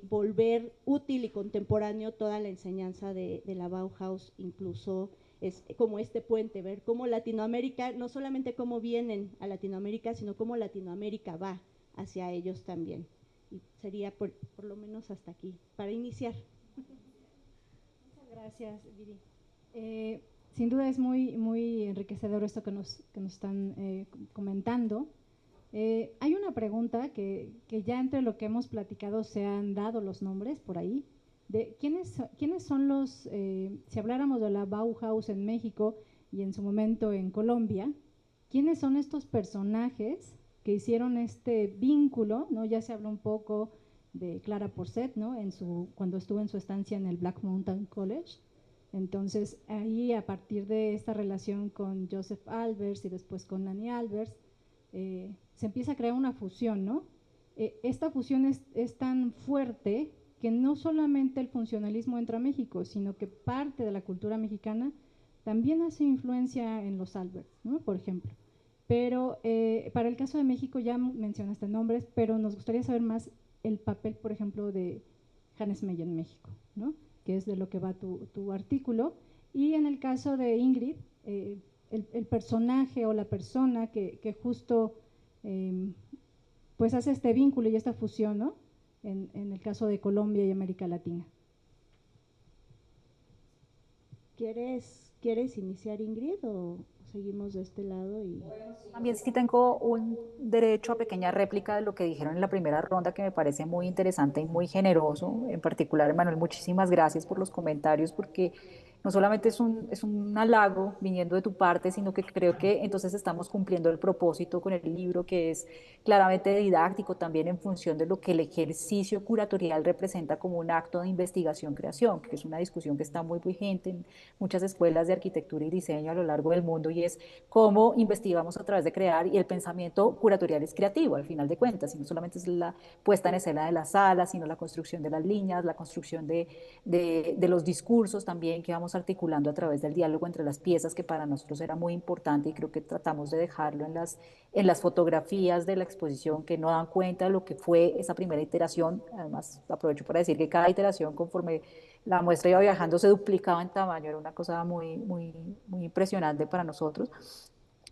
volver útil y contemporáneo toda la enseñanza de la Bauhaus, incluso es como este puente, ver cómo Latinoamérica, no solamente cómo vienen a Latinoamérica, sino cómo Latinoamérica va hacia ellos también. Y sería por lo menos hasta aquí, para iniciar. Muchas gracias, Viri. Sin duda es muy enriquecedor esto que nos están comentando. Hay una pregunta que ya entre lo que hemos platicado se han dado los nombres por ahí, de quiénes son los, si habláramos de la Bauhaus en México y en su momento en Colombia, quiénes son estos personajes que hicieron este vínculo, ¿no? Ya se habló un poco de Clara Porcet, ¿no? Cuando estuvo en su estancia en el Black Mountain College. Entonces, ahí a partir de esta relación con Joseph Albers y después con Annie Albers, se empieza a crear una fusión, ¿no? Esta fusión es tan fuerte que no solamente el funcionalismo entra a México, sino que parte de la cultura mexicana también hace influencia en los Albers, ¿no? Por ejemplo. Pero para el caso de México ya mencionaste nombres, pero nos gustaría saber más el papel, por ejemplo, de Hannes Meyer en México, ¿no? Que es de lo que va tu artículo. Y en el caso de Ingrid, el personaje o la persona que justo pues hace este vínculo y esta fusión, ¿no? En el caso de Colombia y América Latina. ¿Quieres iniciar, Ingrid, o seguimos de este lado? También sí tengo un derecho a pequeña réplica de lo que dijeron en la primera ronda, que me parece muy interesante y muy generoso. En particular, Emanuel, muchísimas gracias por los comentarios, porque no solamente es un halago viniendo de tu parte, sino que creo que entonces estamos cumpliendo el propósito con el libro, que es claramente didáctico también en función de lo que el ejercicio curatorial representa como un acto de investigación-creación, que es una discusión que está muy vigente en muchas escuelas de arquitectura y diseño a lo largo del mundo, y es cómo investigamos a través de crear, y el pensamiento curatorial es creativo al final de cuentas, y no solamente es la puesta en escena de la sala, sino la construcción de las líneas, la construcción de los discursos también que vamos articulando a través del diálogo entre las piezas, que para nosotros era muy importante, y creo que tratamos de dejarlo en las fotografías de la exposición, que no dan cuenta de lo que fue esa primera iteración. Además, aprovecho para decir que cada iteración, conforme la muestra iba viajando, se duplicaba en tamaño, era una cosa muy impresionante para nosotros.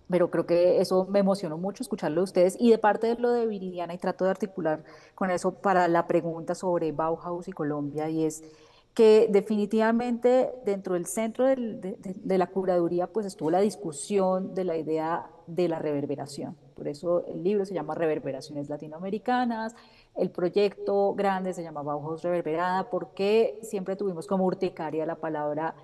Pero creo que eso me emocionó mucho escucharlo de ustedes, y de parte de lo de Viridiana, y trato de articular con eso para la pregunta sobre Bauhaus y Colombia, y es que definitivamente dentro del centro de la curaduría pues estuvo la discusión de la idea de la reverberación. Por eso el libro se llama Reverberaciones Latinoamericanas, el proyecto grande se llama Bauhaus Reverberada, porque siempre tuvimos como urticaria la palabra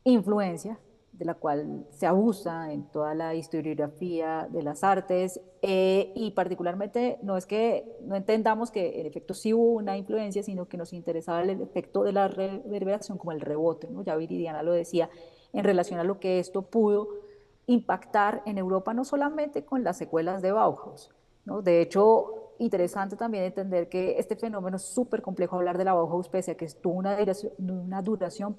influencia, de la cual se abusa en toda la historiografía de las artes, y particularmente no es que no entendamos que en efecto sí hubo una influencia, sino que nos interesaba el efecto de la reverberación como el rebote, ¿no? Ya Viridiana lo decía, en relación a lo que esto pudo impactar en Europa, no solamente con las secuelas de Bauhaus, ¿no? De hecho, interesante también entender que este fenómeno es súper complejo hablar de la Bauhaus, pese a que tuvo una duración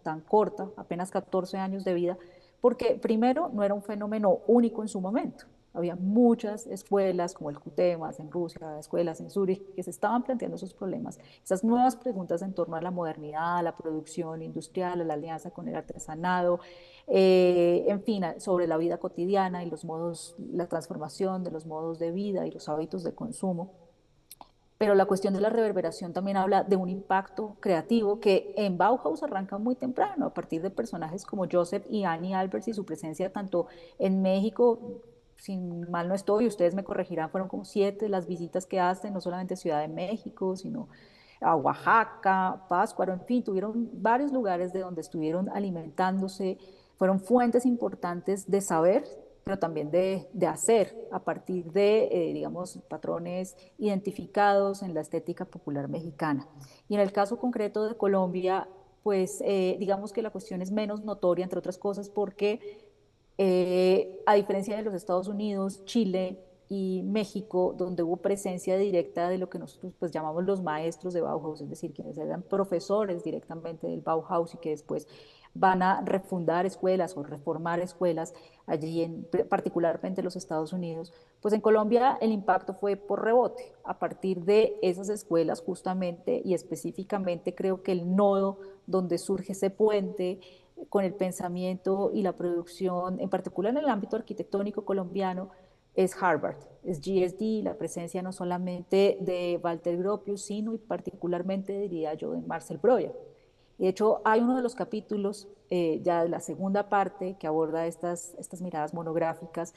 tan corta, apenas 14 años de vida, porque primero no era un fenómeno único en su momento. Había muchas escuelas, como el QTEMAS en Rusia, escuelas en Zúrich, que se estaban planteando esos problemas, esas nuevas preguntas en torno a la modernidad, a la producción industrial, a la alianza con el artesanado, en fin, sobre la vida cotidiana y los modos, la transformación de los modos de vida y los hábitos de consumo. Pero la cuestión de la reverberación también habla de un impacto creativo que en Bauhaus arranca muy temprano, a partir de personajes como Joseph y Annie Albers, y su presencia tanto en México, si mal no estoy, ustedes me corregirán, fueron como 7 las visitas que hacen, no solamente Ciudad de México, sino a Oaxaca, Pátzcuaro, en fin, tuvieron varios lugares de donde estuvieron alimentándose, fueron fuentes importantes de saber pero también de hacer a partir de, digamos, patrones identificados en la estética popular mexicana. Y en el caso concreto de Colombia, pues digamos que la cuestión es menos notoria, entre otras cosas, porque a diferencia de los Estados Unidos, Chile y México, donde hubo presencia directa de lo que nosotros pues llamamos los maestros de Bauhaus, es decir, quienes eran profesores directamente del Bauhaus y que después van a refundar escuelas o reformar escuelas allí, particularmente en los Estados Unidos, pues en Colombia el impacto fue por rebote. A partir de esas escuelas justamente y específicamente creo que el nodo donde surge ese puente con el pensamiento y la producción, en particular en el ámbito arquitectónico colombiano, es Harvard, es GSD, la presencia no solamente de Walter Gropius, sino y particularmente, diría yo, de Marcel Breuer. De hecho, hay uno de los capítulos, ya de la segunda parte, que aborda estas miradas monográficas,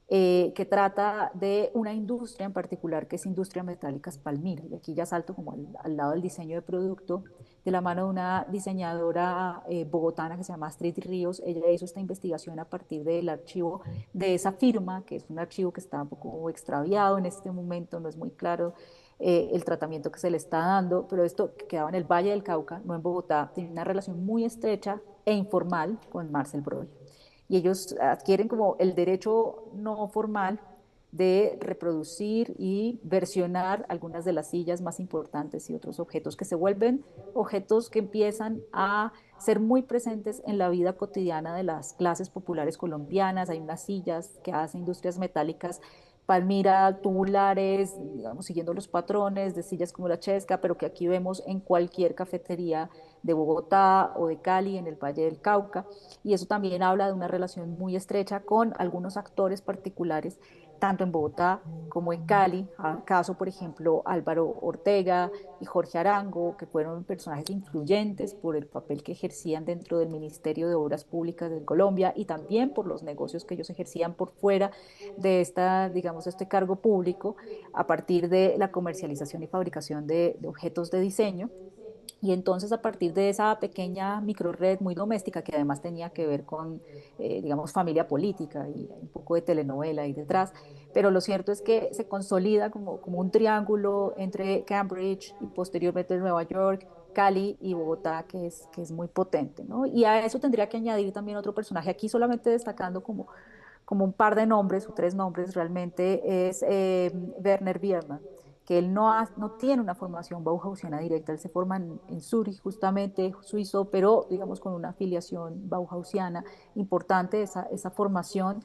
que trata de una industria en particular, que es Industria Metálicas Palmira. Y aquí ya salto como al lado del diseño de producto, de la mano de una diseñadora bogotana que se llama Astrid Ríos. Ella hizo esta investigación a partir del archivo de esa firma, que es un archivo que está un poco extraviado en este momento, no es muy claro el tratamiento que se le está dando, pero esto que quedaba en el Valle del Cauca, no en Bogotá, tiene una relación muy estrecha e informal con Marcel Breuer. Y ellos adquieren como el derecho no formal de reproducir y versionar algunas de las sillas más importantes y otros objetos que se vuelven objetos que empiezan a ser muy presentes en la vida cotidiana de las clases populares colombianas. Hay unas sillas que hacen Industrias Metálicas Palmira, tubulares, digamos, siguiendo los patrones de sillas como la Chesca, pero que aquí vemos en cualquier cafetería de Bogotá o de Cali, en el Valle del Cauca. Y eso también habla de una relación muy estrecha con algunos actores particulares, tanto en Bogotá como en Cali, caso por ejemplo Álvaro Ortega y Jorge Arango, que fueron personajes influyentes por el papel que ejercían dentro del Ministerio de Obras Públicas de Colombia y también por los negocios que ellos ejercían por fuera de digamos, este cargo público a partir de la comercialización y fabricación de objetos de diseño. Y entonces a partir de esa pequeña microred muy doméstica, que además tenía que ver con, digamos, familia política y un poco de telenovela ahí detrás, pero lo cierto es que se consolida como un triángulo entre Cambridge y posteriormente Nueva York, Cali y Bogotá, que es muy potente, ¿no? Y a eso tendría que añadir también otro personaje, aquí solamente destacando como un par de nombres o tres nombres realmente, es Werner Biermann, que él no tiene una formación bauhausiana directa, él se forma en Zurich, justamente suizo, pero digamos con una afiliación bauhausiana importante, esa formación.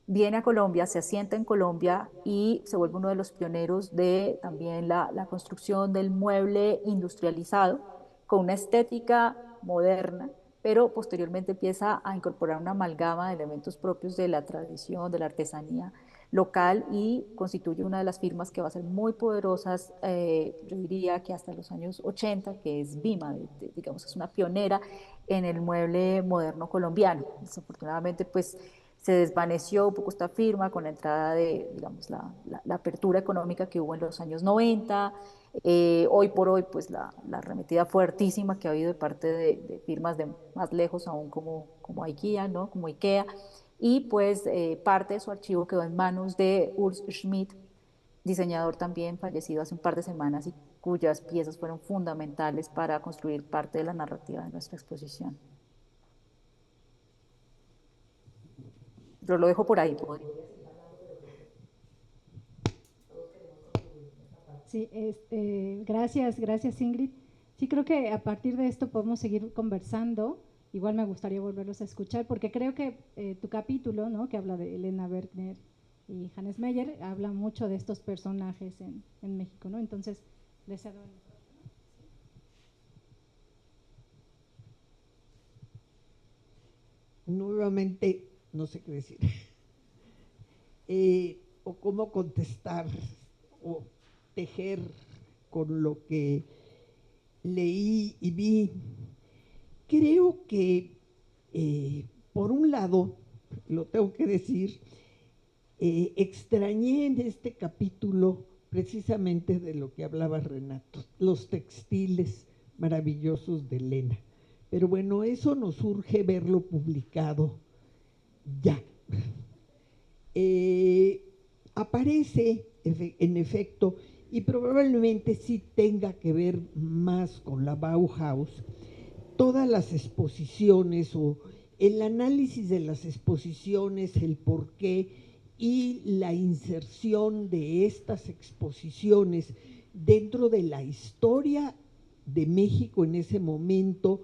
Viene a Colombia, se asienta en Colombia y se vuelve uno de los pioneros de también la construcción del mueble industrializado con una estética moderna, pero posteriormente empieza a incorporar una amalgama de elementos propios de la tradición, de la artesanía local y constituye una de las firmas que va a ser muy poderosas, yo diría que hasta los años 80, que es Vima, digamos, es una pionera en el mueble moderno colombiano. Desafortunadamente, pues se desvaneció un poco esta firma con la entrada de, digamos, la apertura económica que hubo en los años 90. Hoy por hoy, pues la arremetida fuertísima que ha habido de parte de firmas de más lejos aún como IKEA, ¿no? Como IKEA. Y pues parte de su archivo quedó en manos de Urs Schmidt, diseñador también fallecido hace un par de semanas y cuyas piezas fueron fundamentales para construir parte de la narrativa de nuestra exposición. Yo lo dejo por ahí. Sí, gracias Ingrid. Sí, creo que a partir de esto podemos seguir conversando. Igual me gustaría volverlos a escuchar porque creo que tu capítulo, ¿no?, que habla de Elena Bergner y Hannes Meyer, habla mucho de estos personajes en México, ¿no? Entonces, les cedo el... Nuevamente, no sé qué decir, o cómo contestar o tejer con lo que leí y vi. Creo que, por un lado, lo tengo que decir, extrañé en este capítulo precisamente de lo que hablaba Renato, los textiles maravillosos de Elena. Pero bueno, eso nos urge verlo publicado ya. aparece en efecto, y probablemente sí tenga que ver más con la Bauhaus, todas las exposiciones o el análisis de las exposiciones, el porqué y la inserción de estas exposiciones dentro de la historia de México en ese momento,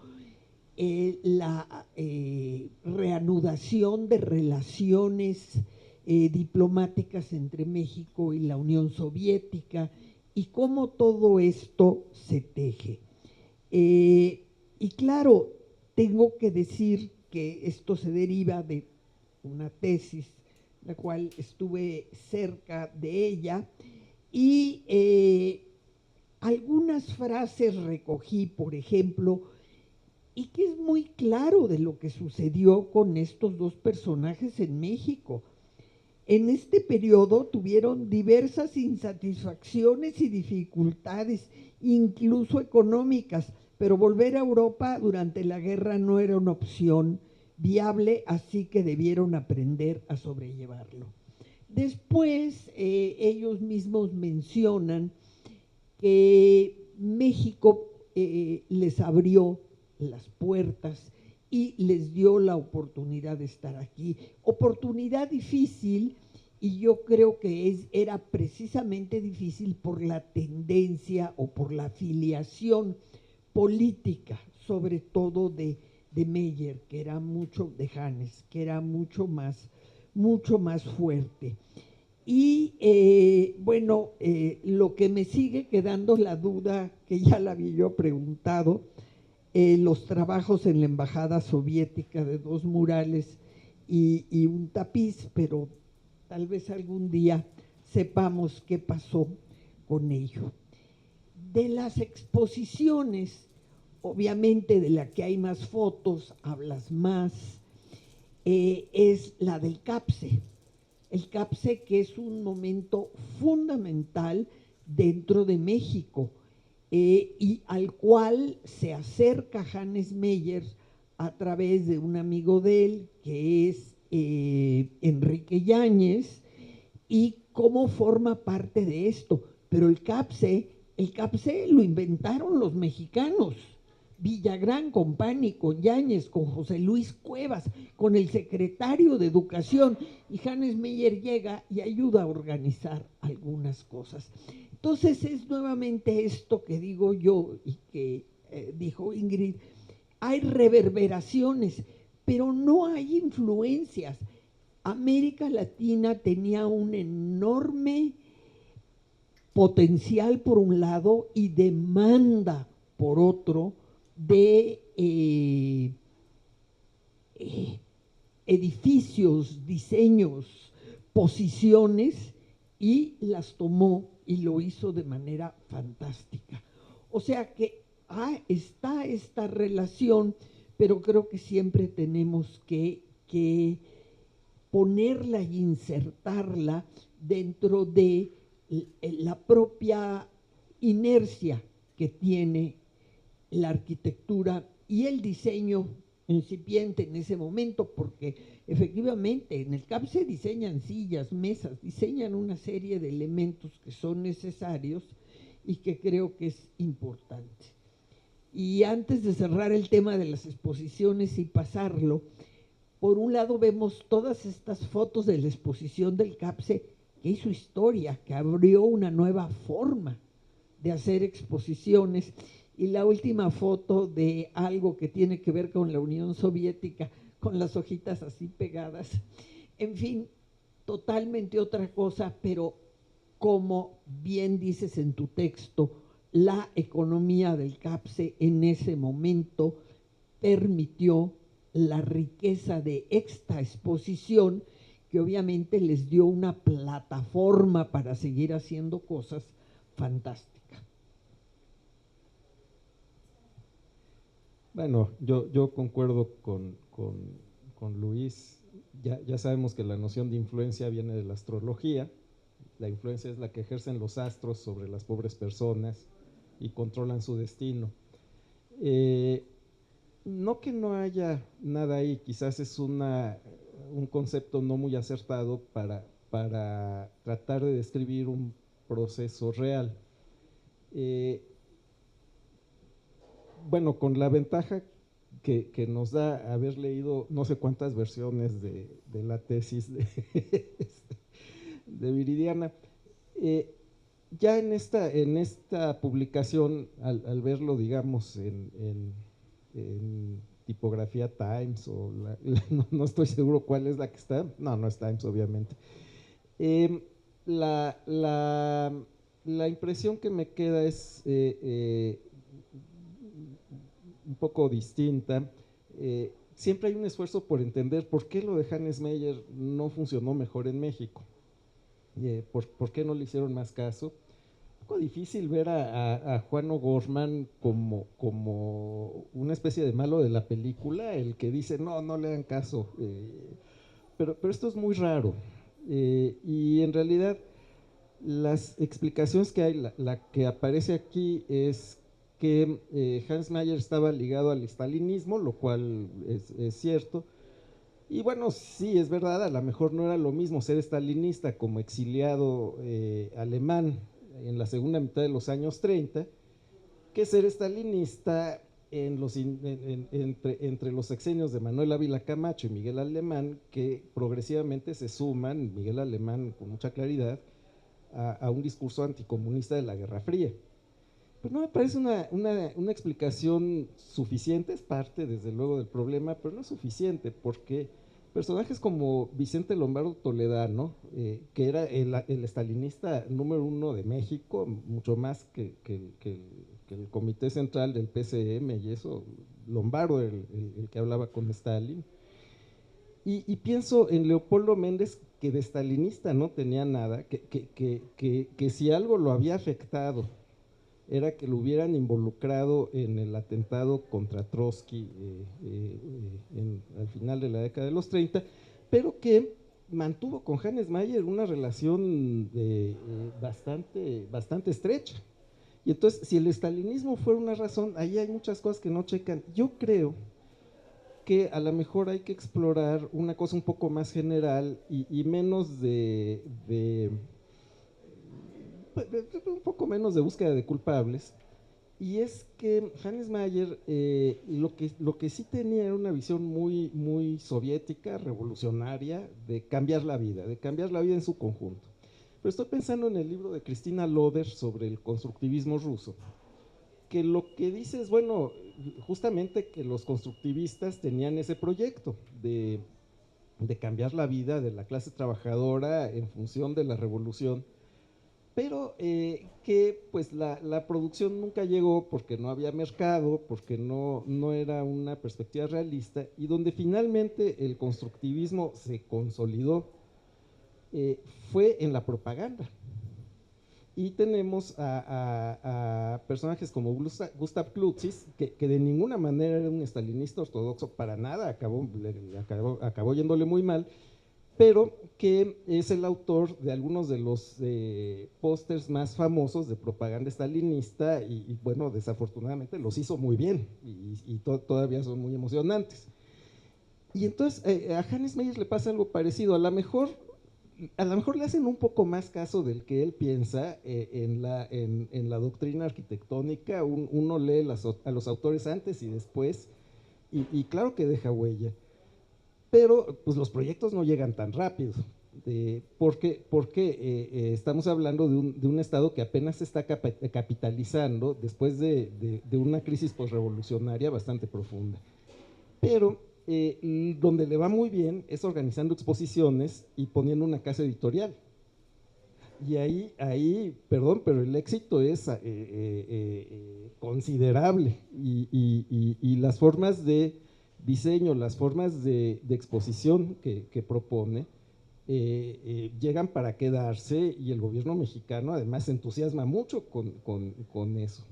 la reanudación de relaciones diplomáticas entre México y la Unión Soviética y cómo todo esto se teje. Y claro, tengo que decir que esto se deriva de una tesis, la cual estuve cerca de ella, y algunas frases recogí, por ejemplo, y que es muy claro de lo que sucedió con estos dos personajes en México. En este periodo tuvieron diversas insatisfacciones y dificultades, incluso económicas, pero volver a Europa durante la guerra no era una opción viable, así que debieron aprender a sobrellevarlo. Después, ellos mismos mencionan que México les abrió las puertas y les dio la oportunidad de estar aquí. Oportunidad difícil, y yo creo que era precisamente difícil por la tendencia o por la afiliación política, sobre todo de Meyer, que era mucho, de Hannes, que era mucho más fuerte. Y bueno, lo que me sigue quedando la duda, que ya la había yo preguntado, los trabajos en la embajada soviética de 2 murales y un tapiz, pero tal vez algún día sepamos qué pasó con ello. De las exposiciones, obviamente de la que hay más fotos, hablas más, es la del CAPSE. El CAPSE, que es un momento fundamental dentro de México, y al cual se acerca Hannes Meyer a través de un amigo de él, que es Enrique Yáñez, y cómo forma parte de esto. Pero el CAPSE lo inventaron los mexicanos, Villagrán con Pani, con Yáñez, con José Luis Cuevas, con el secretario de Educación, y Hannes Meyer llega y ayuda a organizar algunas cosas. Entonces es nuevamente esto que digo yo y que dijo Ingrid, hay reverberaciones, pero no hay influencias. América Latina tenía un enorme potencial por un lado y demanda por otro de edificios, diseños, posiciones, y las tomó y lo hizo de manera fantástica. O sea que está esta relación, pero creo que siempre tenemos que ponerla y insertarla dentro de la propia inercia que tiene la arquitectura y el diseño incipiente en ese momento, porque efectivamente en el CAP se diseñan sillas, mesas, diseñan una serie de elementos que son necesarios y que creo que es importante. Y antes de cerrar el tema de las exposiciones y pasarlo, por un lado vemos todas estas fotos de la exposición del CAPSE, que hizo historia, que abrió una nueva forma de hacer exposiciones, y la última foto de algo que tiene que ver con la Unión Soviética, con las hojitas así pegadas. En fin, totalmente otra cosa, pero como bien dices en tu texto, la economía del CAPSE en ese momento permitió la riqueza de esta exposición, que obviamente les dio una plataforma para seguir haciendo cosas fantásticas. Bueno, yo concuerdo con Luis. Ya sabemos que la noción de influencia viene de la astrología. La influencia es la que ejercen los astros sobre las pobres personas y controlan su destino. No que no haya nada ahí, quizás es una un concepto no muy acertado para tratar de describir un proceso real. Bueno, con la ventaja que nos da haber leído no sé cuántas versiones de la tesis de Viridiana, ya en esta publicación, al verlo, digamos, en tipografía Times, o no estoy seguro cuál es la que está, no es Times, obviamente. La impresión que me queda es un poco distinta. Siempre hay un esfuerzo por entender por qué lo de Hannes Meyer no funcionó mejor en México. ¿Por qué no le hicieron más caso? Un poco difícil ver a Juan O'Gorman como una especie de malo de la película, el que dice no le hagan caso, pero esto es muy raro, y en realidad las explicaciones que hay, la que aparece aquí es que Hans Mayer estaba ligado al stalinismo, lo cual es cierto. Y bueno, sí, es verdad, a lo mejor no era lo mismo ser stalinista como exiliado alemán en la segunda mitad de los años 30 que ser stalinista entre los sexenios de Manuel Ávila Camacho y Miguel Alemán, que progresivamente se suman, Miguel Alemán con mucha claridad, a un discurso anticomunista de la Guerra Fría. Pues no me parece una explicación suficiente, es parte desde luego del problema, pero no es suficiente, porque personajes como Vicente Lombardo Toledano, que era el estalinista número 1 de México, mucho más que el comité central del PCM y eso, Lombardo el que hablaba con Stalin, y pienso en Leopoldo Méndez, que de stalinista no tenía nada, que si algo lo había afectado era que lo hubieran involucrado en el atentado contra Trotsky al final de la década de los 30, pero que mantuvo con Hannes Mayer una relación bastante estrecha. Y entonces, si el estalinismo fuera una razón, ahí hay muchas cosas que no checan. Yo creo que a lo mejor hay que explorar una cosa un poco más general y menos un poco menos de búsqueda de culpables, y es que Hannes Mayer lo que sí tenía era una visión muy soviética, revolucionaria, de cambiar la vida en su conjunto. Pero estoy pensando en el libro de Cristina Loder sobre el constructivismo ruso, que lo que dice es, bueno, justamente que los constructivistas tenían ese proyecto de cambiar la vida de la clase trabajadora en función de la revolución, pero que pues la producción nunca llegó porque no había mercado, porque no era una perspectiva realista, y donde finalmente el constructivismo se consolidó fue en la propaganda. Y tenemos a personajes como Gustav Klutzis, que de ninguna manera era un estalinista ortodoxo, para nada, acabó yéndole muy mal, pero que es el autor de algunos de los pósters más famosos de propaganda stalinista, y bueno, desafortunadamente los hizo muy bien, y todavía son muy emocionantes. Y entonces a Hannes Meyer le pasa algo parecido. A lo mejor le hacen un poco más caso del que él piensa en la doctrina arquitectónica. Uno lee a los autores antes y después, y claro que deja huella, pero pues los proyectos no llegan tan rápido, porque estamos hablando de un Estado que apenas se está capitalizando después de una crisis posrevolucionaria bastante profunda. Pero donde le va muy bien es organizando exposiciones y poniendo una casa editorial. Y ahí, perdón, pero el éxito es considerable, y las formas de diseño, las formas de exposición que propone llegan para quedarse, y el gobierno mexicano además se entusiasma mucho con eso.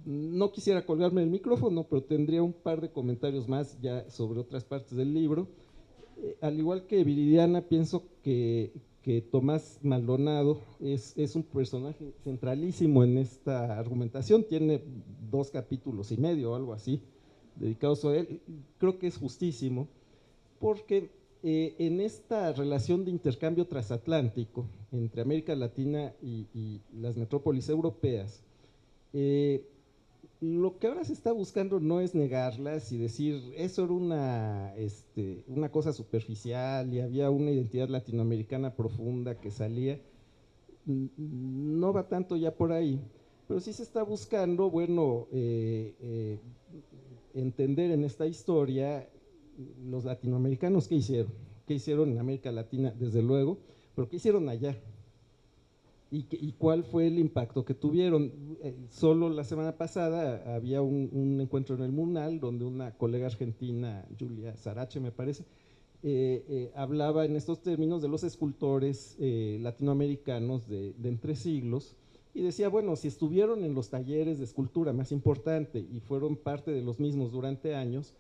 No quisiera colgarme el micrófono, pero tendría un par de comentarios más ya sobre otras partes del libro. Al igual que Viridiana, pienso que Tomás Maldonado es un personaje centralísimo en esta argumentación. Tiene 2 capítulos y medio o algo así dedicados a él. Creo que es justísimo, porque en esta relación de intercambio transatlántico entre América Latina y las metrópolis europeas, lo que ahora se está buscando no es negarlas y decir eso era una cosa superficial y había una identidad latinoamericana profunda que salía. No va tanto ya por ahí, pero sí se está buscando, bueno, entender en esta historia los latinoamericanos qué hicieron en América Latina, desde luego, pero qué hicieron allá. ¿Y cuál fue el impacto que tuvieron? Solo la semana pasada había un encuentro en el MUNAL donde una colega argentina, Julia Sarache me parece, hablaba en estos términos de los escultores latinoamericanos de entre siglos y decía, bueno, si estuvieron en los talleres de escultura más importante y fueron parte de los mismos durante años,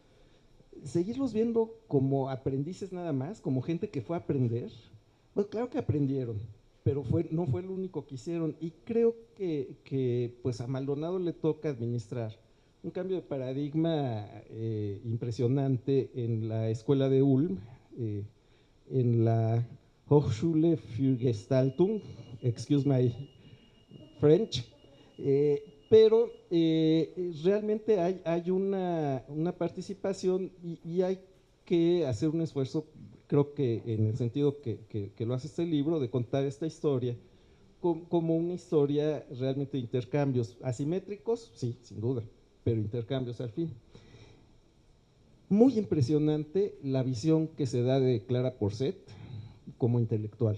seguirlos viendo como aprendices nada más, como gente que fue a aprender, pues claro que aprendieron, pero no fue lo único que hicieron, y creo que pues a Maldonado le toca administrar un cambio de paradigma impresionante en la escuela de Ulm, en la Hochschule für Gestaltung, excuse my French, pero realmente hay una participación y hay que hacer un esfuerzo, creo que en el sentido que lo hace este libro, de contar esta historia como una historia realmente de intercambios asimétricos, sí, sin duda, pero intercambios al fin. Muy impresionante la visión que se da de Clara Porset como intelectual.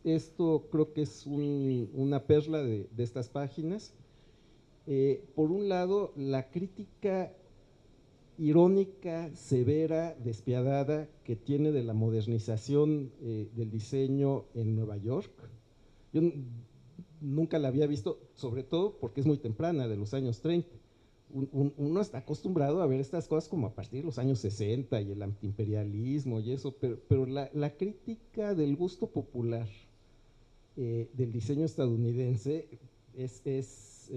Esto creo que es una perla de estas páginas. Por un lado, la crítica irónica, severa, despiadada que tiene de la modernización del diseño en Nueva York. Yo nunca la había visto, sobre todo porque es muy temprana, de los años 30. Uno está acostumbrado a ver estas cosas como a partir de los años 60 y el antiimperialismo y eso, pero la crítica del gusto popular del diseño estadounidense es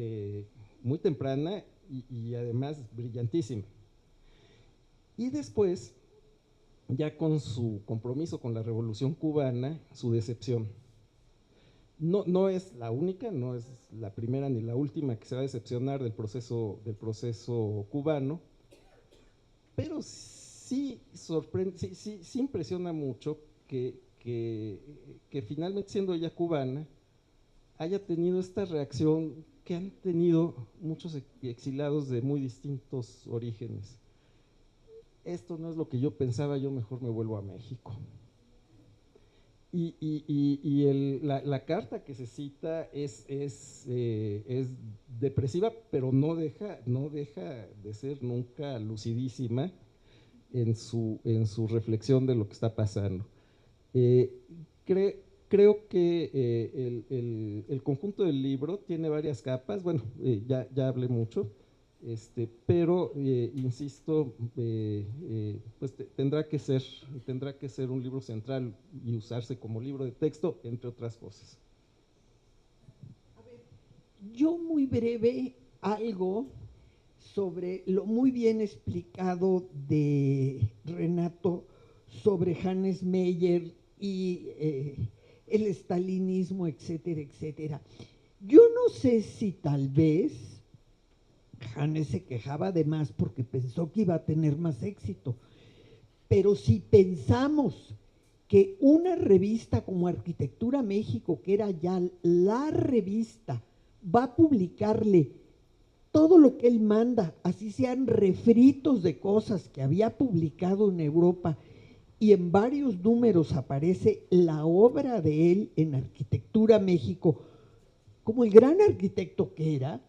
muy temprana y además brillantísima. Y después, ya con su compromiso con la Revolución Cubana, su decepción. No es la única, no es la primera ni la última que se va a decepcionar del proceso cubano, pero sí sorprende, sí impresiona mucho que finalmente, siendo ella cubana, haya tenido esta reacción que han tenido muchos exilados de muy distintos orígenes. Esto no es lo que yo pensaba, yo mejor me vuelvo a México. Y la carta que se cita es depresiva, pero no deja de ser nunca lucidísima en su reflexión de lo que está pasando. Creo que el conjunto del libro tiene varias capas, bueno, ya hablé mucho, pero insisto, pues tendrá que ser un libro central y usarse como libro de texto, entre otras cosas. A ver, yo muy breve algo sobre lo muy bien explicado de Renato sobre Hannes Meyer y el estalinismo, etcétera, etcétera. Yo no sé si tal vez Hannes se quejaba de más porque pensó que iba a tener más éxito, pero si pensamos que una revista como Arquitectura México, que era ya la revista, va a publicarle todo lo que él manda, así sean refritos de cosas que había publicado en Europa, y en varios números aparece la obra de él en Arquitectura México, como el gran arquitecto que era,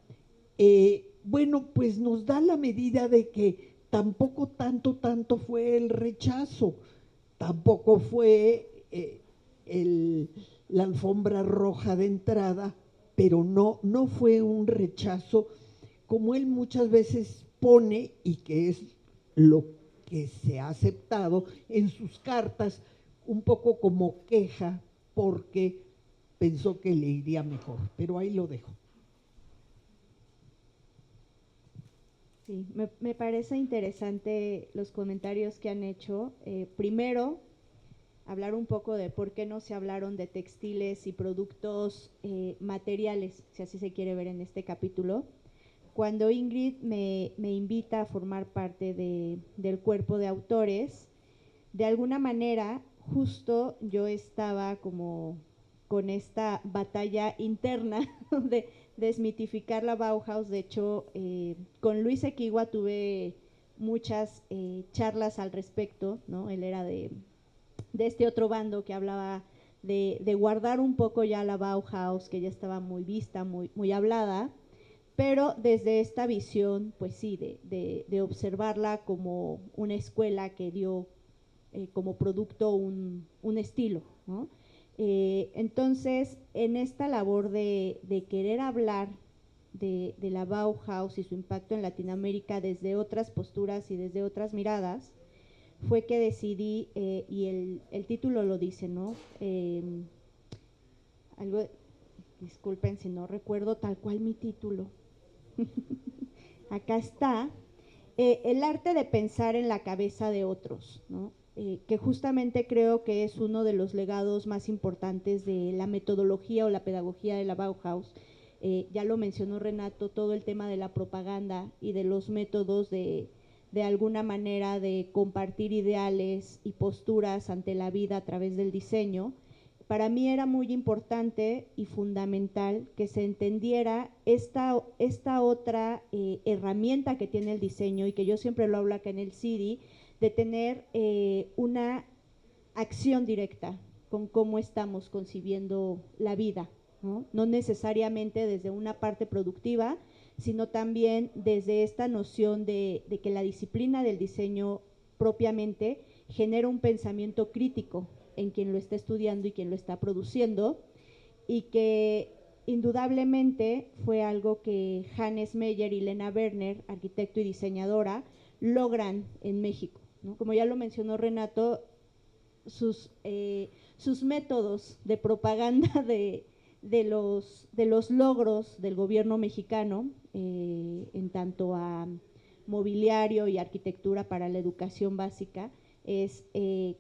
bueno, pues nos da la medida de que tampoco tanto fue el rechazo, tampoco fue la alfombra roja de entrada, pero no fue un rechazo como él muchas veces pone, y que es lo que se ha aceptado en sus cartas, un poco como queja porque pensó que le iría mejor, pero ahí lo dejo. Sí, me parece interesante los comentarios que han hecho. Primero, hablar un poco de por qué no se hablaron de textiles y productos materiales, si así se quiere ver en este capítulo. Cuando Ingrid me invita a formar parte del cuerpo de autores, de alguna manera, justo yo estaba como con esta batalla interna de desmitificar la Bauhaus. De hecho, con Luis Equigua tuve muchas charlas al respecto, ¿no? Él era de este otro bando que hablaba de guardar un poco ya la Bauhaus, que ya estaba muy vista, muy hablada, pero desde esta visión, pues sí, de observarla como una escuela que dio como producto un estilo, ¿no? Entonces, en esta labor de querer hablar de la Bauhaus y su impacto en Latinoamérica desde otras posturas y desde otras miradas, fue que decidí, y el título lo dice, ¿no? Algo, disculpen si no recuerdo tal cual mi título. Acá está, el arte de pensar en la cabeza de otros, ¿no? Que justamente creo que es uno de los legados más importantes de la metodología o la pedagogía de la Bauhaus. Ya lo mencionó Renato, todo el tema de la propaganda y de los métodos de alguna manera de compartir ideales y posturas ante la vida a través del diseño. Para mí era muy importante y fundamental que se entendiera esta otra herramienta que tiene el diseño, y que yo siempre lo hablo acá en el CIDI, de tener una acción directa con cómo estamos concibiendo la vida, ¿no? No necesariamente desde una parte productiva, sino también desde esta noción de que la disciplina del diseño propiamente genera un pensamiento crítico en quien lo está estudiando y quien lo está produciendo, y que indudablemente fue algo que Hannes Meyer y Lena Werner, arquitecto y diseñadora, logran en México, ¿no? Como ya lo mencionó Renato, sus métodos de propaganda de los logros del gobierno mexicano en tanto a mobiliario y arquitectura para la educación básica es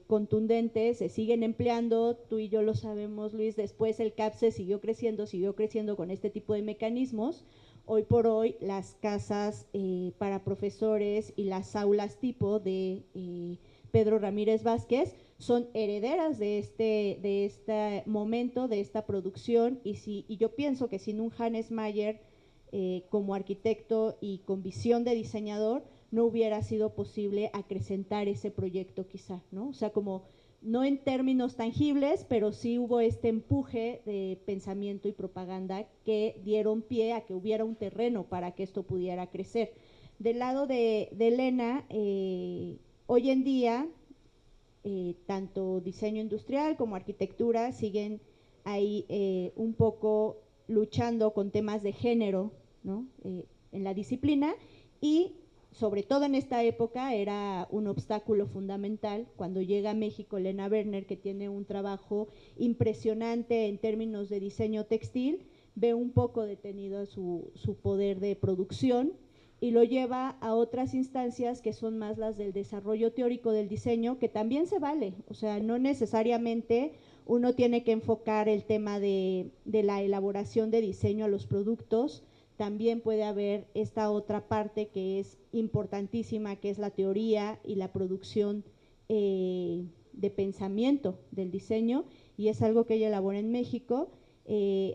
contundente, se siguen empleando, tú y yo lo sabemos, Luis. Después el CAPSE siguió creciendo con este tipo de mecanismos. Hoy por hoy las casas para profesores y las aulas tipo de Pedro Ramírez Vázquez son herederas de este momento, de esta producción, y yo pienso que sin un Hannes Meyer como arquitecto y con visión de diseñador, no hubiera sido posible acrecentar ese proyecto quizá, ¿no? O sea, como no en términos tangibles, pero sí hubo este empuje de pensamiento y propaganda que dieron pie a que hubiera un terreno para que esto pudiera crecer. Del lado de Elena, hoy en día, tanto diseño industrial como arquitectura siguen ahí un poco luchando con temas de género, ¿no? En la disciplina, y sobre todo en esta época era un obstáculo fundamental. Cuando llega a México Lena Werner, que tiene un trabajo impresionante en términos de diseño textil, ve un poco detenido su poder de producción y lo lleva a otras instancias que son más las del desarrollo teórico del diseño, que también se vale. O sea, no necesariamente uno tiene que enfocar el tema de la elaboración de diseño a los productos. También puede haber esta otra parte que es importantísima, que es la teoría y la producción de pensamiento del diseño, y es algo que ella elabora en México.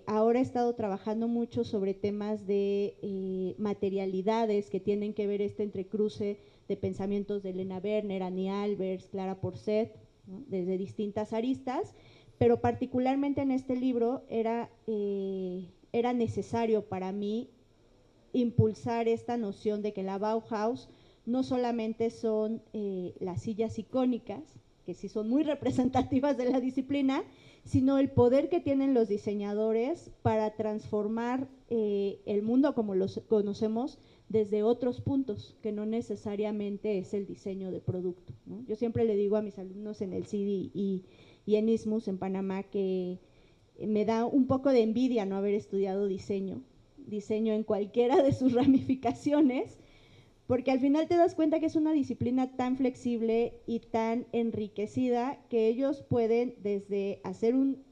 Ahora he estado trabajando mucho sobre temas de materialidades que tienen que ver este entrecruce de pensamientos de Elena Werner, Annie Albers, Clara Porset, ¿no? Desde distintas aristas, pero particularmente en este libro era necesario para mí impulsar esta noción de que la Bauhaus no solamente son las sillas icónicas, que sí son muy representativas de la disciplina, sino el poder que tienen los diseñadores para transformar el mundo como los conocemos desde otros puntos, que no necesariamente es el diseño de producto, ¿no? Yo siempre le digo a mis alumnos en el CIDI y en ISMUS en Panamá que me da un poco de envidia no haber estudiado diseño en cualquiera de sus ramificaciones, porque al final te das cuenta que es una disciplina tan flexible y tan enriquecida que ellos pueden desde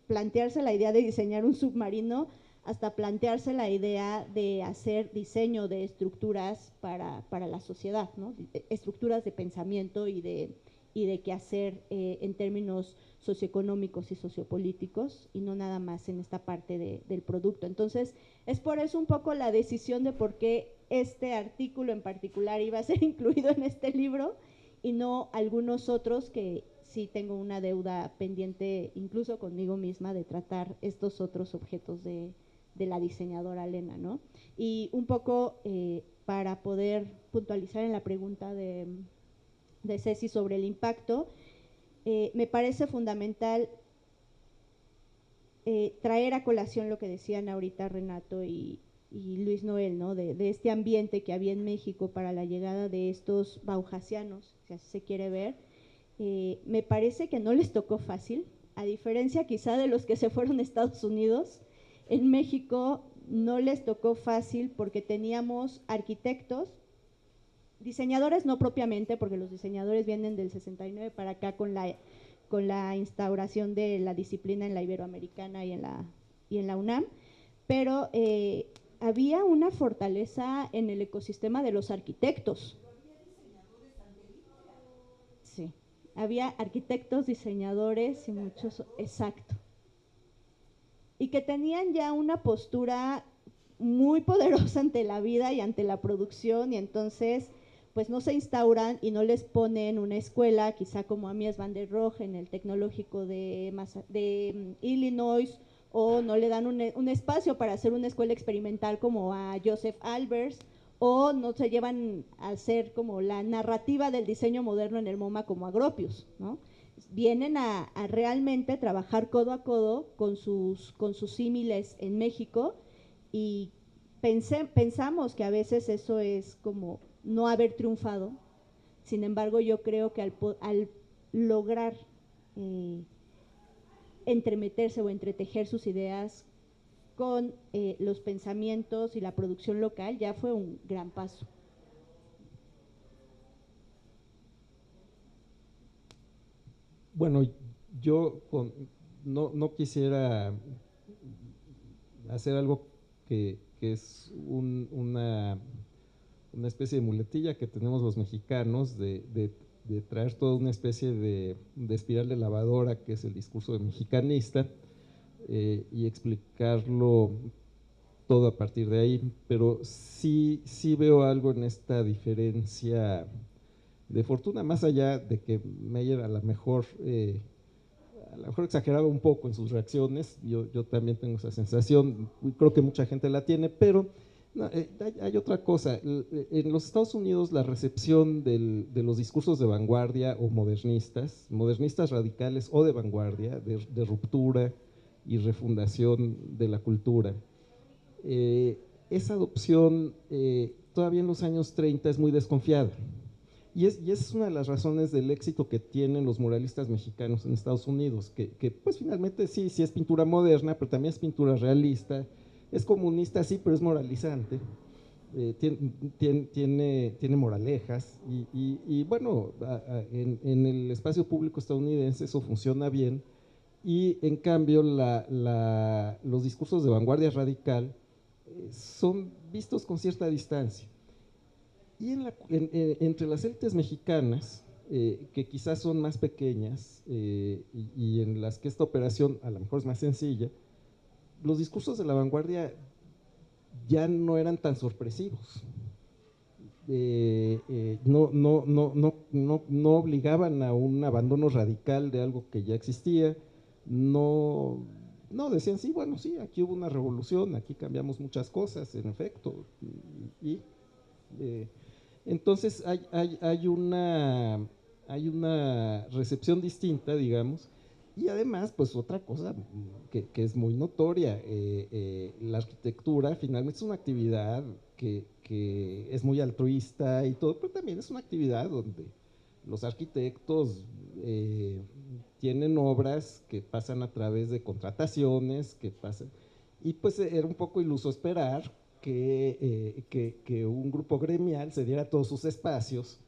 plantearse la idea de diseñar un submarino hasta plantearse la idea de hacer diseño de estructuras para la sociedad, ¿no? Estructuras de pensamiento y de qué hacer en términos socioeconómicos y sociopolíticos, y no nada más en esta parte del producto. Entonces, es por eso un poco la decisión de por qué este artículo en particular iba a ser incluido en este libro y no algunos otros que sí tengo una deuda pendiente incluso conmigo misma de tratar estos otros objetos de la diseñadora Lena, ¿no? Y un poco para poder puntualizar en la pregunta de Ceci sobre el impacto, me parece fundamental traer a colación lo que decían ahorita Renato y Luis Noel, ¿no? De este ambiente que había en México para la llegada de estos bauhasianos, si así se quiere ver. Me parece que no les tocó fácil, a diferencia quizá de los que se fueron a Estados Unidos. En México no les tocó fácil porque teníamos arquitectos, diseñadores no propiamente, porque los diseñadores vienen del 69 para acá con la instauración de la disciplina en la Iberoamericana y en la UNAM, pero había una fortaleza en el ecosistema de los arquitectos. Sí, había arquitectos, diseñadores y muchos, exacto. Y que tenían ya una postura muy poderosa ante la vida y ante la producción, y entonces pues no se instauran y no les ponen una escuela, quizá como a Mies van der Rohe en el Tecnológico de Illinois, o no le dan un espacio para hacer una escuela experimental como a Joseph Albers, o no se llevan a hacer como la narrativa del diseño moderno en el MoMA como a Gropius, ¿no? Vienen a realmente trabajar codo a codo con sus símiles en México, y pensamos que a veces eso es como no haber triunfado. Sin embargo, yo creo que al lograr entremeterse o entretejer sus ideas con los pensamientos y la producción local, ya fue un gran paso. Bueno, yo no quisiera hacer algo que es una especie de muletilla que tenemos los mexicanos de traer toda una especie de espiral de lavadora, que es el discurso de mexicanista, y explicarlo todo a partir de ahí, pero sí veo algo en esta diferencia de fortuna, más allá de que Meyer a lo mejor exageraba un poco en sus reacciones. Yo también tengo esa sensación, creo que mucha gente la tiene, pero no, hay otra cosa. En los Estados Unidos la recepción de los discursos de vanguardia o modernistas radicales o de vanguardia, de ruptura y refundación de la cultura, esa adopción todavía en los años 30 es muy desconfiada. Y es una de las razones del éxito que tienen los muralistas mexicanos en Estados Unidos, que pues finalmente sí es pintura moderna, pero también es pintura realista, es comunista, sí, pero es moralizante, tiene moralejas, y bueno, en el espacio público estadounidense eso funciona bien, y en cambio los discursos de vanguardia radical son vistos con cierta distancia. Y entre las élites mexicanas, que quizás son más pequeñas y en las que esta operación a lo mejor es más sencilla, los discursos de la vanguardia ya no eran tan sorpresivos. No obligaban a un abandono radical de algo que ya existía, no decían, sí, bueno, sí, aquí hubo una revolución, aquí cambiamos muchas cosas, en efecto, entonces hay una recepción distinta, digamos, y además, pues otra cosa que es muy notoria, la arquitectura finalmente es una actividad que es muy altruista y todo, pero también es una actividad donde los arquitectos tienen obras que pasan a través de contrataciones, y pues era un poco iluso esperar que un grupo gremial se diera todos sus espacios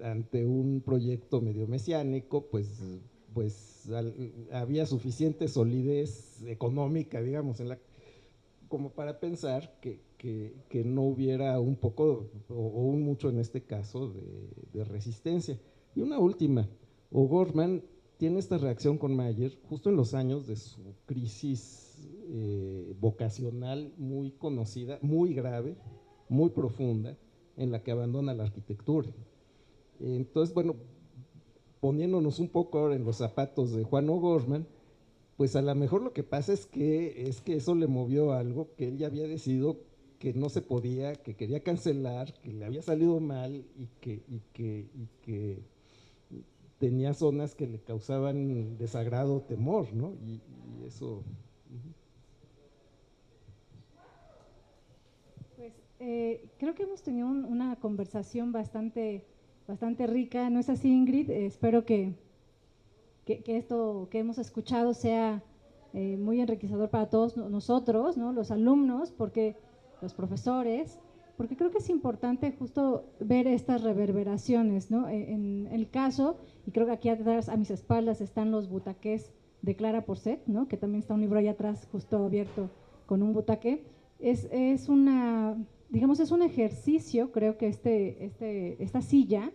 ante un proyecto medio mesiánico, pues había suficiente solidez económica, digamos, como para pensar que no hubiera un poco o un mucho en este caso de resistencia. Y una última, O'Gorman tiene esta reacción con Mayer justo en los años de su crisis vocacional muy conocida, muy grave, muy profunda, en la que abandona la arquitectura. Entonces, bueno, poniéndonos un poco ahora en los zapatos de Juan O'Gorman, pues a lo mejor lo que pasa es que eso le movió algo que él ya había decidido que no se podía, que quería cancelar, que le había salido mal y que tenía zonas que le causaban desagrado, temor, ¿no? Y eso. Pues creo que hemos tenido una conversación bastante rica, ¿no es así, Ingrid? Espero que esto que hemos escuchado sea muy enriquecedor para todos nosotros, ¿no? Los alumnos, porque los profesores, porque creo que es importante justo ver estas reverberaciones, ¿no? En el caso, y creo que aquí atrás a mis espaldas están los butaqués de Clara Porcet, ¿no? Que también está un libro allá atrás justo abierto con un butaqué. Es una, digamos, es un ejercicio, creo que esta silla,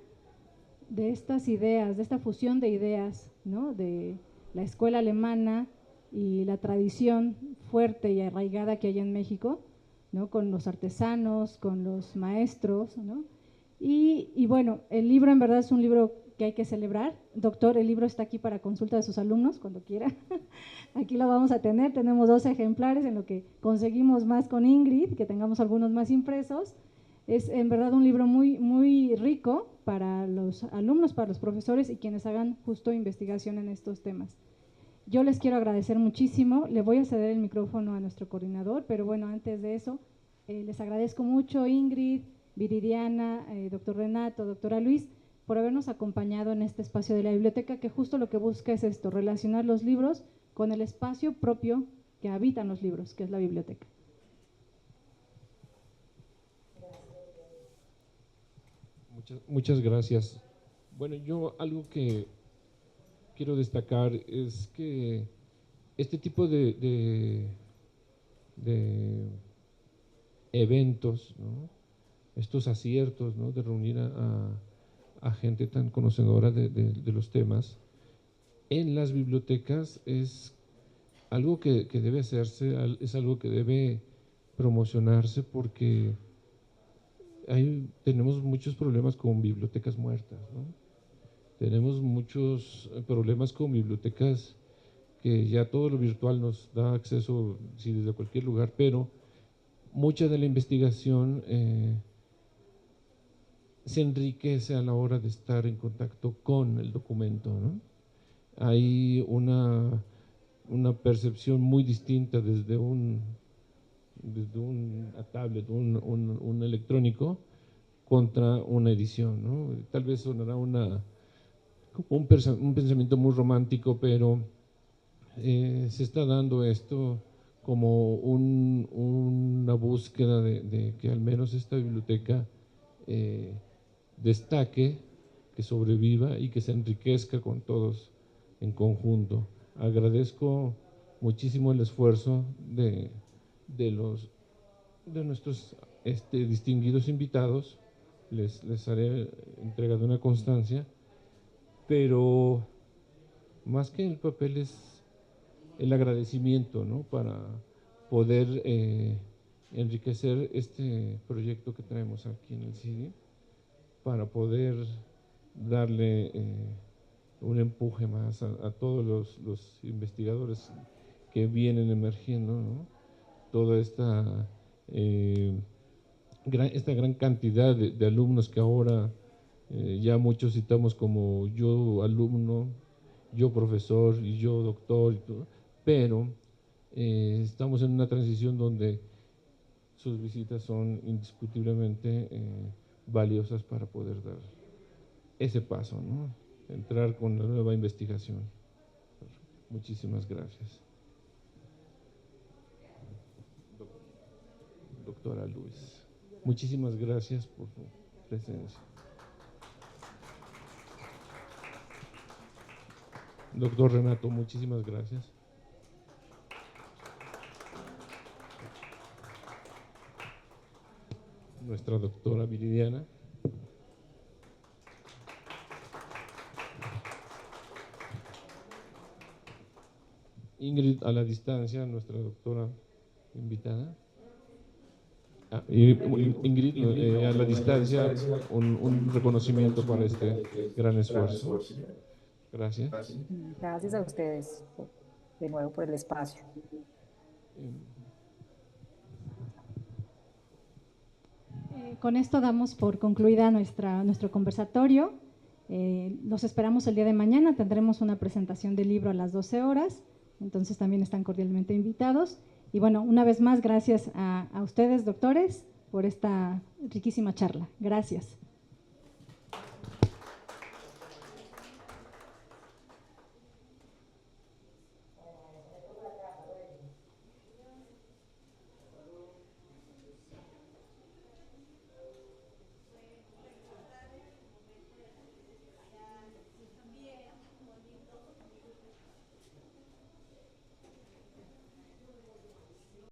de estas ideas, de esta fusión de ideas, ¿no? De la escuela alemana y la tradición fuerte y arraigada que hay en México, ¿no? Con los artesanos, con los maestros, ¿no? Y bueno, el libro en verdad es un libro que hay que celebrar. Doctor, el libro está aquí para consulta de sus alumnos cuando quiera. Aquí lo vamos a tener, tenemos 2 ejemplares en lo que conseguimos más con Ingrid, que tengamos algunos más impresos. Es en verdad un libro muy rico para los alumnos, para los profesores y quienes hagan justo investigación en estos temas. Yo les quiero agradecer muchísimo, le voy a ceder el micrófono a nuestro coordinador, pero bueno, antes de eso, les agradezco mucho, Ingrid, Viridiana, doctor Renato, doctora Luis, por habernos acompañado en este espacio de la biblioteca, que justo lo que busca es esto, relacionar los libros con el espacio propio que habitan los libros, que es la biblioteca. Muchas gracias. Bueno, yo algo que quiero destacar es que este tipo de eventos, ¿no? Estos aciertos, ¿no? De reunir a gente tan conocedora de los temas en las bibliotecas es algo que debe hacerse, es algo que debe promocionarse porque tenemos muchos problemas con bibliotecas muertas, ¿no? Tenemos muchos problemas con bibliotecas que ya todo lo virtual nos da acceso, sí, desde cualquier lugar, pero mucha de la investigación se enriquece a la hora de estar en contacto con el documento, ¿no? Hay una percepción muy distinta desde una tablet, un electrónico, contra una edición, ¿no? Tal vez sonará un pensamiento muy romántico, pero se está dando esto como una búsqueda de que al menos esta biblioteca destaque, que sobreviva y que se enriquezca con todos en conjunto. Agradezco muchísimo el esfuerzo de nuestros distinguidos invitados. Les haré entrega de una constancia, pero más que el papel es el agradecimiento, ¿no? Para poder enriquecer este proyecto que traemos aquí en el CIDI, para poder darle un empuje más a todos los investigadores que vienen emergiendo, ¿no? Toda esta gran cantidad de alumnos que ahora ya muchos citamos como yo alumno, yo profesor y yo doctor, y todo, pero estamos en una transición donde sus visitas son indiscutiblemente valiosas para poder dar ese paso, ¿no? Entrar con la nueva investigación. Muchísimas gracias. doctora Luis. Muchísimas gracias por su presencia. Doctor Renato, muchísimas gracias. Nuestra doctora Viridiana. Ingrid, a la distancia, nuestra doctora invitada. Ingrid, a la distancia, un reconocimiento para este gran esfuerzo. Gracias. Gracias a ustedes de nuevo por el espacio. Con esto damos por concluida nuestro conversatorio. Los esperamos el día de mañana. Tendremos una presentación del libro a las 12 horas. Entonces también están cordialmente invitados. Y bueno, una vez más, gracias a ustedes, doctores, por esta riquísima charla. Gracias.